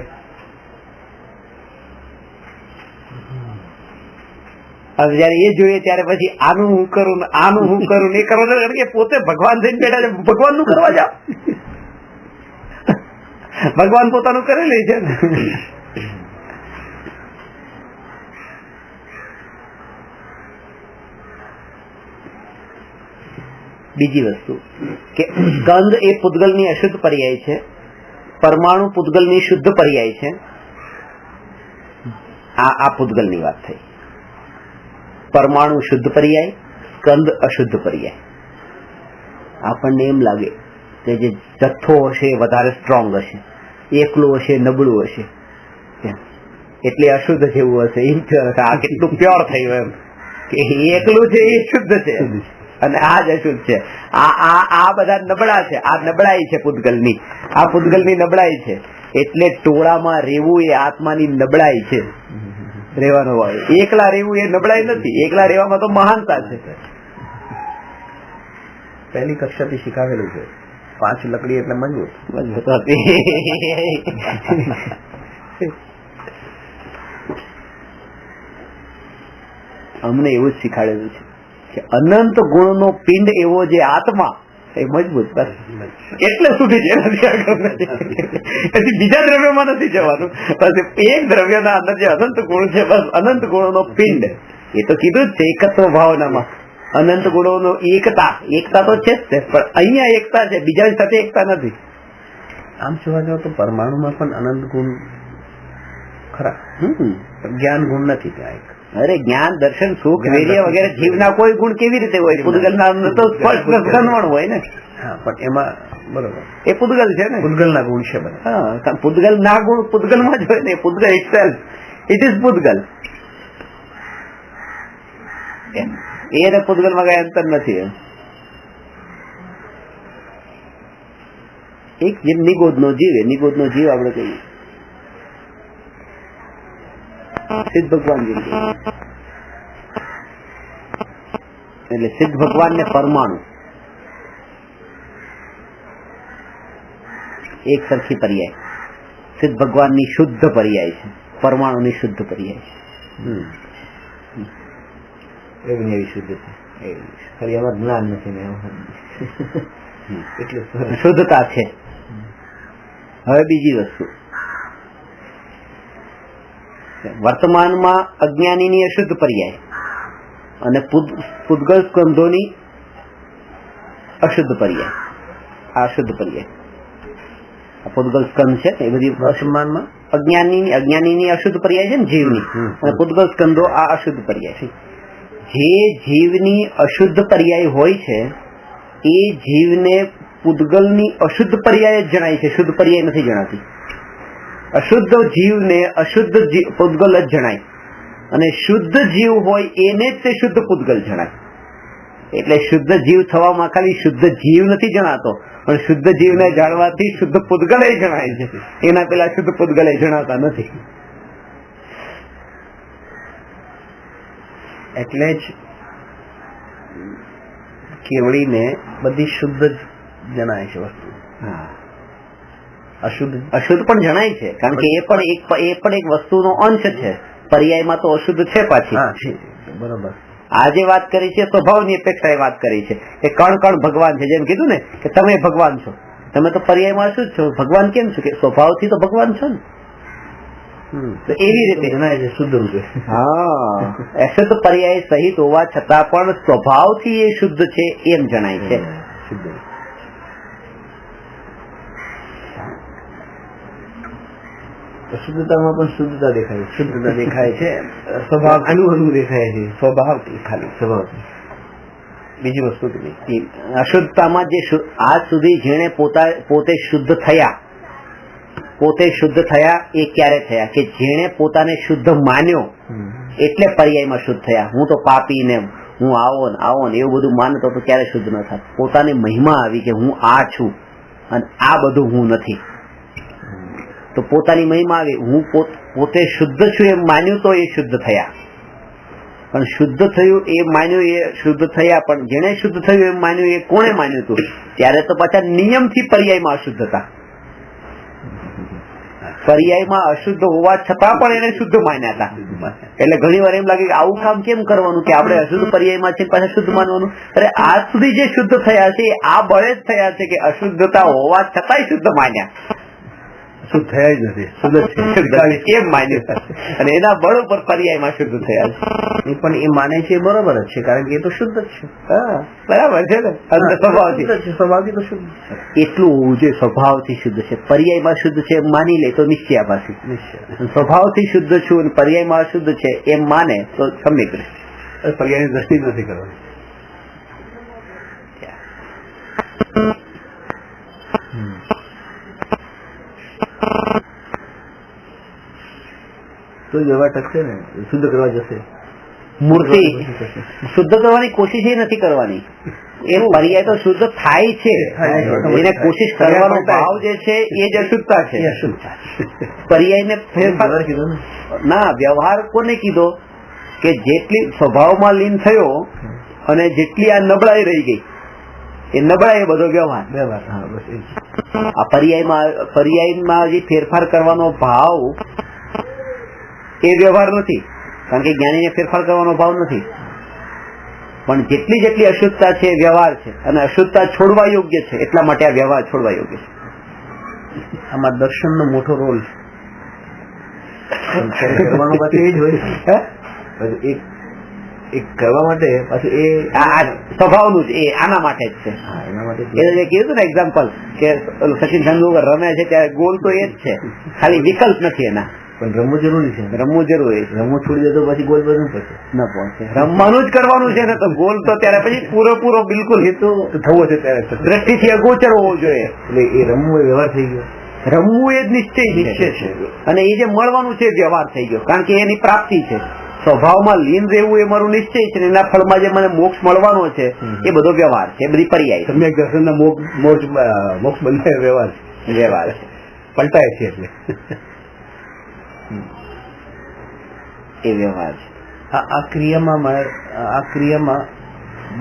હવે જયારે એ જોઈએ ત્યારે પછી આનું હું કરું, આનું હું કરું, એ કરો કે પોતે ભગવાન થઈને બેઠા છે. ભગવાન નું કરવા જાવ, ભગવાન પોતાનું કરી લે છે. બીજી વસ્તુ કે સ્કંદ એ પૂતગલની અશુદ્ધ પર્યાય છે, પરમાણુ પૂતગલની શુદ્ધ પર્યાય છે. આ પૂતગલની વાત થઈ. પરમાણુ શુદ્ધ પર્યાય, સ્કંદ અશુદ્ધ પર્યાય. આપણને એમ લાગે કે જે જથ્થો હશે વધારે સ્ટ્રોંગ હશે, એકલું હશે નબળું હશે એટલે અશુદ્ધ જેવું હશે. આ કેટલું પ્યોર થયું એમ કે એકલું છે એ શુદ્ધ છે અને આ જ અશુદ્ધ છે. આ બધા નબળા છે, આ નબળાઈ છે પૂતગલની, આ પૂતગલની નબળાઈ છે. એટલે ટોળામાં રહેવું એ આત્માની નબળાઈ છે, રહેવાનો હોય. એકલા રહેવું એ નબળાઈ નથી, એકલા રહેવામાં તો મહાનતા છે. પહેલી કક્ષાથી શીખાવેલું છે 5 લકડી એટલે મજબૂત હતી. અમને એવું જ શીખાડેલું છે કે અનંત ગુણનો પિંડ એવો જે આત્મા એ મજબૂત, બસ એટલે સુધી છે. પછી બીજા દ્રવ્યમાં નથી જવાનું, પછી એક દ્રવ્યના અંદર જે અનંત ગુણ છે, બસ અનંત ગુણોનો પિંડ. એ તો કીધું જ છે એકત્વ ભાવનામાં, અનંત ગુણોનો એકતા. એકતા તો છે જ, પણ અહીંયા એકતા છે, બીજાની સાથે એકતા નથી. આમ જોવા જાવ તો પરમાણુમાં પણ અનંત ગુણ ખરા, જ્ઞાન ગુણ નથી ત્યાં એક. અરે જ્ઞાન, દર્શન, સુખ, વીર્ય વગેરે જીવના કોઈ ગુણ કેવી રીતે હોય? પૂતગલના અંદર તો સ્પષ્ટ ગણવાનું હોય ને. હા, પણ એમાં બરોબર એ પૂતગલ છે ને, પૂતગલના ગુણ છે બધા. હા, પૂતગલ ના ગુણ પૂતગલમાં જ હોય ને. પૂતગલ ઇટસેલ્ફ, ઇટ ઇઝ પૂતગલ. એને પૂતગલમાં કઈ અંતર નથી. એક જેમ નિગોદનો જીવ, નિગોદનો જીવ આપણે કહીએ સિદ્ધ ભગવાન જેમ એટલે સિદ્ધ ભગવાન ને પરમાણુ એક સરખી પર્યાય. સિદ્ધ ભગવાનની શુદ્ધ પર્યાય છે, પરમાણુની શુદ્ધ પર્યાય છે. એવી શુદ્ધ છે, ખાલી એમાં જ્ઞાન નથી ને એટલે શુદ્ધતા છે. હવે બીજી વસ્તુ, વર્તમાનમાં અજ્ઞાનીની અશુદ્ધ પર્યાય અને પૂતગલ સ્કંધોની અશુદ્ધ પર્યાય. આ અશુદ્ધ પર્યાય. પૂતગલ સ્કંધ છે એ બધી વર્તમાનમાં અજ્ઞાનીની અશુદ્ધ પર્યાય છે ને જીવની, અને પૂતગલ સ્કંધો આ અશુદ્ધ પર્યાય છે. જે જીવની અશુદ્ધ પર્યાય હોય છે એ જીવને પૂતગલની અશુદ્ધ પર્યાય જ જણાય છે, શુદ્ધ પર્યાય નથી જણાતી. અશુદ્ધ જીવને અશુદ્ધ પૂતગલ જ જણાય, અને શુદ્ધ જીવ હોય એને જ તે શુદ્ધ પૂતગલ જણાય. એટલે શુદ્ધ જીવ થવામાં ખાલી શુદ્ધ જીવ નથી જણાતો, પણ શુદ્ધ જીવને જાણવાથી શુદ્ધ પૂતગલ જણાય છે. એના પેલા શુદ્ધ પૂતગલ જણાતા નથી. એટલે જ કેવડીને બધી શુદ્ધ જ જણાય છે વસ્તુ. હા, અશુદ્ધ પણ જણાય છે, કારણ કે એ પણ એક વસ્તુનો અંશ છે. પર્યાયમાં તો અશુદ્ધ છે પાછી. બરોબર. આ જે વાત કરી છે સ્વભાવની અપેક્ષાએ વાત કરી છે કે કણ કણ ભગવાન છે. જેમ કીધું ને કે તમે ભગવાન છો, તમે તો પર્યાયમાં અશુદ્ધ છો, ભગવાન કેમ છો? કે સ્વભાવથી તો ભગવાન છો ને. તો એવી રીતે જણાય છે શુદ્ધ રૂપે. હા, અશુદ્ધ પર્યાય સહિત હોવા છતાં પણ સ્વભાવથી એ શુદ્ધ છે એમ જણાય છે. શુદ્ધતામાં પણ શુદ્ધતા દેખાય છે. શુદ્ધતા દેખાય છે, સ્વભાવ અનુભવ દેખાય છે, સ્વભાવથી ખાલી સ્વભાવથી. બીજી વસ્તુ નહીં. અશુદ્ધતામાં જે આજ સુધી જેને પોતે શુદ્ધ થયા એ ક્યારે થયા? કે જેણે પોતાને શુદ્ધ માન્યો એટલે પર્યાયમાં શુદ્ધ થયા. હું તો પાપી ને હું આવો ને એવું બધું માનતો તો ક્યારે શુદ્ધ ન થાય. પોતાની મહિમા આવી કે હું આ છું અને આ બધું હું નથી. તો પોતાની મહિમા આવી, હું પોતે શુદ્ધ છું એમ માન્યું તો એ શુદ્ધ થયા. પણ શુદ્ધ થયું એ માન્યું એ શુદ્ધ થયા, પણ જેને શુદ્ધ થયું એમ માન્યું એ કોણે માન્યું હતું? ત્યારે તો પાછા નિયમથી પર્યાયમાં અશુદ્ધ હતા. પર્યાયમાં અશુદ્ધ હોવા છતાં પણ એને શુદ્ધ માન્યા હતા. એટલે ઘણી વાર એમ લાગે કે આવું કામ કેમ કરવાનું કે આપણે અશુદ્ધ પર્યાયમાં છે પાછા શુદ્ધ માનવાનું. અરે આજ સુધી જે શુદ્ધ થયા છે આ બળે જ થયા છે કે અશુદ્ધતા હોવા છતાંય શુદ્ધ માન્યા. શુદ્ધ થયા જ નથી, કેમ માન્યું? અને એના બળ ઉપર પર્યાયમાં શુદ્ધ થયા છે. પણ એ માને છે એ બરોબર જ છે, કારણ કે એ તો શુદ્ધ જ છે. બરાબર છે ને, સ્વભાવથી તો શુદ્ધ છે. એટલું હોવું જોઈએ. સ્વભાવથી શુદ્ધ છે, પર્યાયમાં શુદ્ધ છે એમ માની લે તો નિશ્ચયાભાસી. સ્વભાવથી શુદ્ધ છું અને પર્યાયમાં અશુદ્ધ છે એમ માને તો સમ્યક દ્રષ્ટિ. પર્યાયની દ્રષ્ટિ નથી કરવાની. તો વ્યવહાર ટકશે ને, શુદ્ધ કરવા જશે. મૂર્તિ શુદ્ધ કરવાની કોશિશ એ નથી કરવાની. એ પર્યાય તો શુદ્ધ થાય છે, એને કોશિશ કરવાનો ભાવ જે છે એ જ અશુદ્ધતા છે. પર્યાયને ફેરફાર ના, વ્યવહાર કોને કીધો? કે જેટલી સ્વભાવમાં લીન થયો અને જેટલી આ નબળાઈ રહી ગઈ એ નબળાઈ બધો વ્યવહાર. આ પર્યાયમાં જે ફેરફાર કરવાનો ભાવ એ વ્યવહાર નથી, કારણ કે જ્ઞાનીને ફેરફાર કરવાનો ભાવ નથી. પણ જેટલી અશુદ્ધતા છે એ વ્યવહાર છે, અને અશુદ્ધતા છોડવા યોગ્ય છે, એટલા માટે આ વ્યવહાર છોડવા યોગ્ય છે. આમાં દર્શનનો મોટો રોલ છે. કરવાનો પાછું એ જ હોય, એક કરવા માટે પાછું એ સ્વભાવનું જ એ આના માટે જ છે. એના માટે એટલે કીધું ને એક્ઝામ્પલ કે સચિન તેંડુલકર રમે છે ત્યારે ગોલ તો એ જ છે, ખાલી વિકલ્પ નથી એના. પણ રમવું જરૂરી છે. રમવું જરૂરી છે. રમવું છોડી દે તો પછી ગોલ બધું પહોંચે ન પહોંચે. રમવાનું જ કરવાનું છે ને, તો ગોલ તો ત્યારે પછી પૂરો બિલકુલ હેતુ થવો છે ત્યારે દ્રષ્ટિથી અગોચર હોવો જોઈએ. એટલે એ રમવું એ વ્યવહાર થઈ ગયો. રમવું એ જ નિશ્ચય છે, અને એ જે મળવાનું છે વ્યવહાર થઈ ગયો, કારણ કે એની પ્રાપ્તિ છે. સ્વભાવમાં લીન રહેવું એ મારું નિશ્ચય છે, એના ફળમાં જે મને મોક્ષ મળવાનો છે એ બધો વ્યવહાર છે, બધી પર્યાય. સમ્યક દર્શનના મોક્ષ બંને વ્યવહાર છે. પલટાય છે એટલે એ વ્યવહાર છે. આ ક્રિયામાં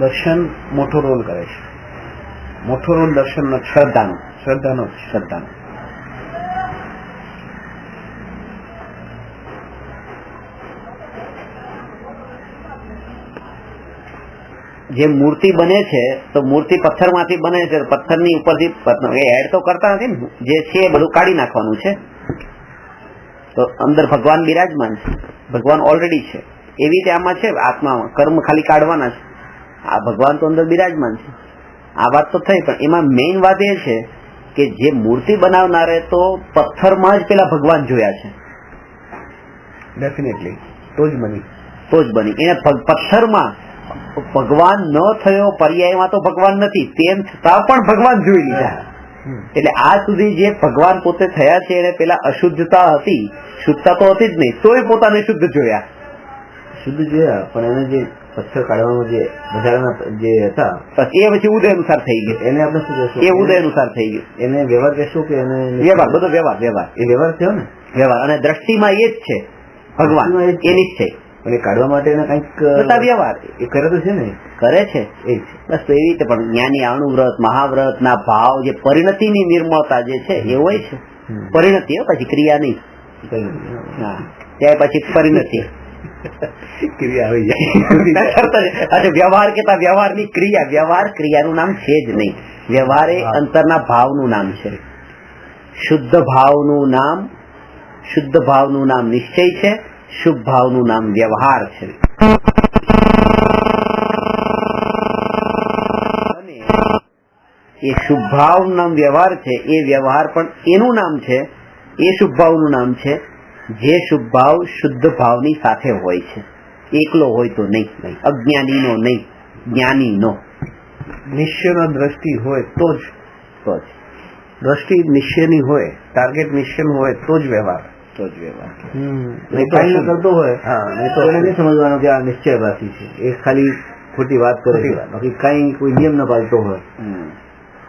દર્શન મોટો રોલ કરે છે. મોટો રોલ દર્શનનો, શ્રદ્ધાનો. જે મૂર્તિ બને છે તો મૂર્તિ પથ્થરમાંથી બને છે, પથ્થરની ઉપરથી એડ તો કરતા નથી ને, જે છે એ બધું કાઢી નાખવાનું છે. તો અંદર ભગવાન બિરાજમાન છે, ભગવાન ઓલરેડી છે. એવી રીતે આમાં છે, આત્મામાં કર્મ ખાલી કાઢવાના છે. આ ભગવાન તો અંદર બિરાજમાન છે. આ વાત તો થઈ, પણ એમાં મેઇન વાત એ છે કે જે મૂર્તિ બનાવનારે તો પથ્થરમાં જ પેલા ભગવાન જોયા છે, ડેફિનેટલી તો જ બની. એને પથ્થરમાં ભગવાન ન થયો, પર્યાયમાં તો ભગવાન નથી, તેમ છતાં પણ ભગવાન જોઈ લીધા. એટલે આજ સુધી જે ભગવાન પોતે થયા છે એને પેલા અશુદ્ધતા હતી, શુદ્ધતા તો હતી જ નહીં, તોય પોતાને શુદ્ધ જોયા. શુદ્ધ જોયા, પણ એને જે પથ્થર કાઢવાનો જે વધારાના જે હતા એ પછી ઉદય અનુસાર થઈ ગયું. એને આપણે શું કહેશું? એ ઉદય અનુસાર થઈ ગયું. એને વ્યવહાર કહેશું કે એને વ્યવહાર? બધો વ્યવહાર. એ વ્યવહાર થયો ને, વ્યવહાર. અને દ્રષ્ટિમાં એ જ છે ભગવાન, એ નિશ્ચય. અને કાઢવા માટે એને કંઈક વ્યવહાર એ કરે તો છે ને, કરે છે એ જ. બસ તો એવી રીતે પણ જ્ઞાની અણુવ્રત, મહાવ્રત ના ભાવ, જે પરિણતિની નિર્મળતા જે છે એ હોય છે. પરિણતિ પછી ક્રિયા નહીં. હા, ત્યાં પછી પરિણતિ ક્રિયા આવી જાય. અચ્છા, વ્યવહાર કેતા વ્યવહારની ક્રિયા. વ્યવહાર ક્રિયાનું નામ છે જ નહીં. વ્યવહાર એ અંતરના ભાવનું નામ છે. શુદ્ધ ભાવનું નામ નિશ્ચય છે, શુભ ભાવનું નામ વ્યવહાર છે. અને એ શુભ ભાવનું નામ વ્યવહાર છે, એ વ્યવહાર પણ એનું નામ છે, એ શુભ ભાવનું નામ છે જે શુભ ભાવ શુદ્ધ ભાવની સાથે હોય છે. એકલો હોય તો નહીં, અજ્ઞાનીનો નહીં, જ્ઞાનીનો. નિશ્ચયનો દ્રષ્ટિ હોય તો જ દ્રષ્ટિ નિશ્ચયની હોય, ટાર્ગેટ નિશ્ચયનું હોય તો જ વ્યવહાર. કઈ ન કરતો હોય તો એને નહીં સમજવાનું કે આ નિશ્ચયવાસી છે, એ ખાલી ખોટી વાત કરે છે. બાકી કઈ કોઈ નિયમ ન પાલતો હોય,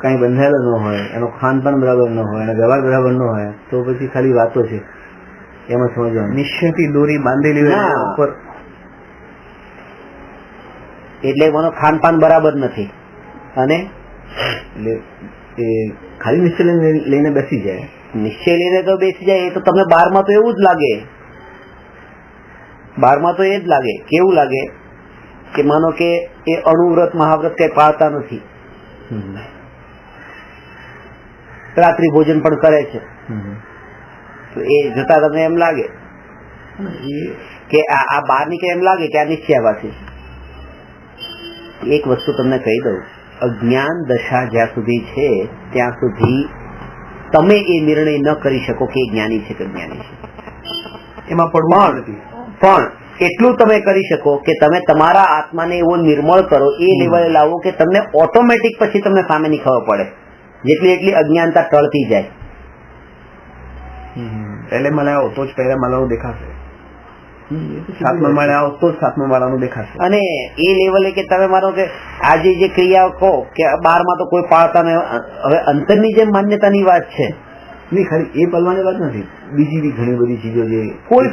કઈ બંધાયેલો ન હોય, એનો ખાનપાન બરાબર ન હોય, એનો વ્યવહાર બરાબર ન હોય, તો પછી ખાલી વાતો છે એમાં સમજવાનું. નિશ્ચયથી દોરી બાંધેલી હોય ઉપર, એટલે એનો ખાનપાન બરાબર નથી. અને એટલે એ ખાલી નિશ્ચય લઈને બેસી જાય. નિશ્ચય લઈને તો બેસી જાય. એ તો તમને બારમાં તો એવું જ લાગે. બારમાં તો એ જ લાગે. કેવું લાગે કે માનો કે એ અણુવ્રત મહાવ્રત કઈ પાળતા નથી, રાત્રિ ભોજન પણ કરે છે, તો એ જોતા તમને એમ લાગે કે આ બહાર નીકળે, એમ લાગે કે આ નિશ્ચયવાસી છે. એક વસ્તુ તમને કહી દઉં, અજ્ઞાન દશા જ્યાં સુધી છે ત્યાં સુધી તમે એ નિર્ણય ન કરી શકો કે જ્ઞાની છે કે જ્ઞાની છે. એમાં પડવું નથી. પણ એટલું તમે કરી શકો કે તમે તમારા આત્માને એવો નિર્મળ કરો, એ લેવલે લાવો કે તમને ઓટોમેટિક પછી તમને સામેની ખબર પડે, જેટલી એટલી અજ્ઞાનતા ટળતી જાય. પહેલે માળે આવો તો જ પહેલા માળાનું દેખાશે, સાતમા માળે આવો તો જ સાતમા માળાનું દેખાશે. અને એ લેવલે કે તમે માનો કે આજે જે ક્રિયાઓ કહો કે 12માં તો કોઈ પાળતા નહીં, હવે અંતરની જે માન્યતાની વાત છે, નહીં ખાલી એ પાલવાની વાત નથી, બીજી બી ઘણી બધી ચીજો જે કોઈ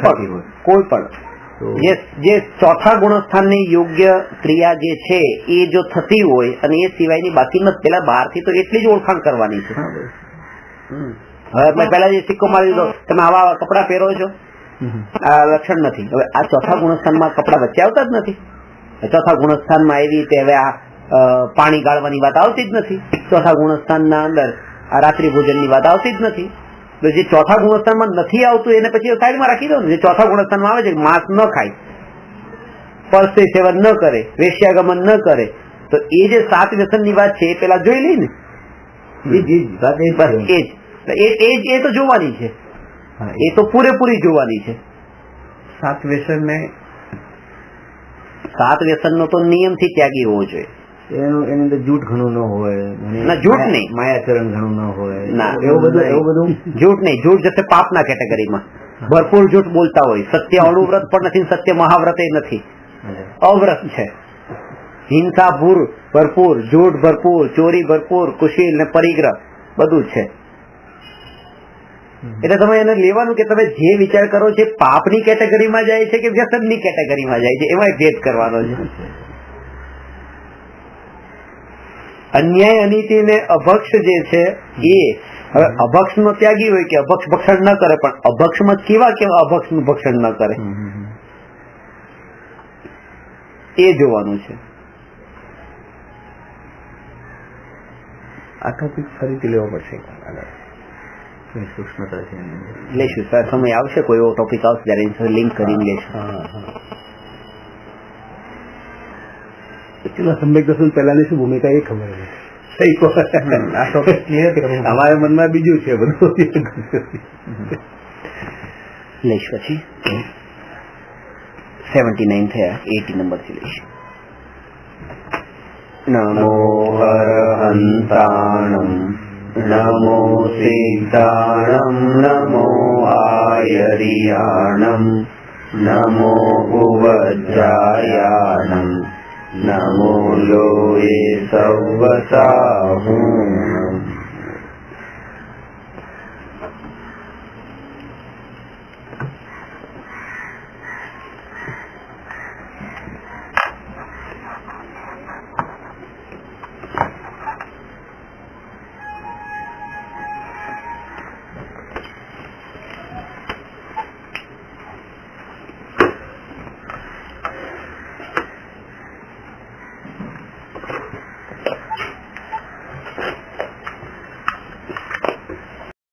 પણ જે ચોથા ગુણસ્થાનની યોગ્ય ક્રિયા જે છે એ જો થતી હોય અને એ સિવાયની બાકી નથી, પેલા બહારથી તો એટલી જ ઓળખાણ કરવાની છે. હવે મેં પેલા જે સિક્કો મારી દીધો, તમે આવા કપડા પહેરો છો, આ લક્ષણ નથી. હવે આ ચોથા ગુણસ્થાનમાં કપડા વચ્ચે આવતા જ નથી. ચોથા ગુણસ્થાનમાં એવી રીતે હવે આ પાણી ગાળવાની વાત આવતી જ નથી. ચોથા ગુણસ્થાનના અંદર આ રાત્રિ ભોજનની વાત આવતી જ નથી. તો જે ચોથા ગુણસ્થાનમાં નથી આવતું એને પછી સાઈડમાં રાખી દો ને. જે ચોથા ગુણસ્થાનમાં આવે છે, માંસ ન ખાય, પરસ્ત્રી સેવન ન કરે, વેશ્યાગમન ન કરે, તો એ જે 7 વ્યસનની વાત છે એ પેલા જોઈ લઈ ને. એ તો જોવાની છે, એ તો પૂરેપૂરી જોવાની છે. 7 વ્યસનનો તો નિયમથી ત્યાગી હોવો જોઈએ. એની અંદર જૂઠ ઘણું ન હોય, જૂઠ નહીં, માયાચરણ ઘણું ન હોય, ના એવું બધું જૂઠ નહીં. જૂઠ જશે પાપના કેટેગરીમાં. ભરપૂર જૂઠ બોલતા હોય, સત્ય અણુવ્રત પણ નથી, સત્ય મહાવ્રત નથી, અવ્રત છે. હિંસા ભરપૂર, જૂઠ ભરપૂર, ચોરી ભરપૂર, કુશીલ ને પરિગ્રહ બધું છે. એટલે તમે એને લેવાનું કે તમે જે વિચાર કરો છો પાપની કેટેગરીમાં જાય છે કે વ્યસનની કેટેગરીમાં જાય છે, એમાં ભેદ કરવાનો છે. અન્યાય અનીતિ ને અભક્ષ જે છે એ હવે અભક્ષ નો ત્યાગી હોય કે અભક્ષ ભક્ષણ ન કરે, પણ અભક્ષમાં કેવા અભક્ષ નું ભક્ષણ ન કરે એ જોવાનું છે. આ ટોપિક ફરીથી લેવો પડશે, સૂક્ષ્મતા છે. લેશું સર, સમય આવશે, કોઈ એવો ટોપિક આવશે ત્યારે લિંક કરીને લેશું. સમ્યક દર્શન પહેલાની શું ભૂમિકા એ ખબર નથી. સહી કહો. આ ટોપિક ક્લિયર કરો. અમારા મનમાં બીજું છે બધું. લઈશ પછી 79 થયા, 80 નંબરથી લઈશ. નમો અરહંતાણમ નમો સિદ્ધાણમ નમો આયરિયાણમ નમો ઉવજ્જાયાણમ નમો લોએ સવસાહું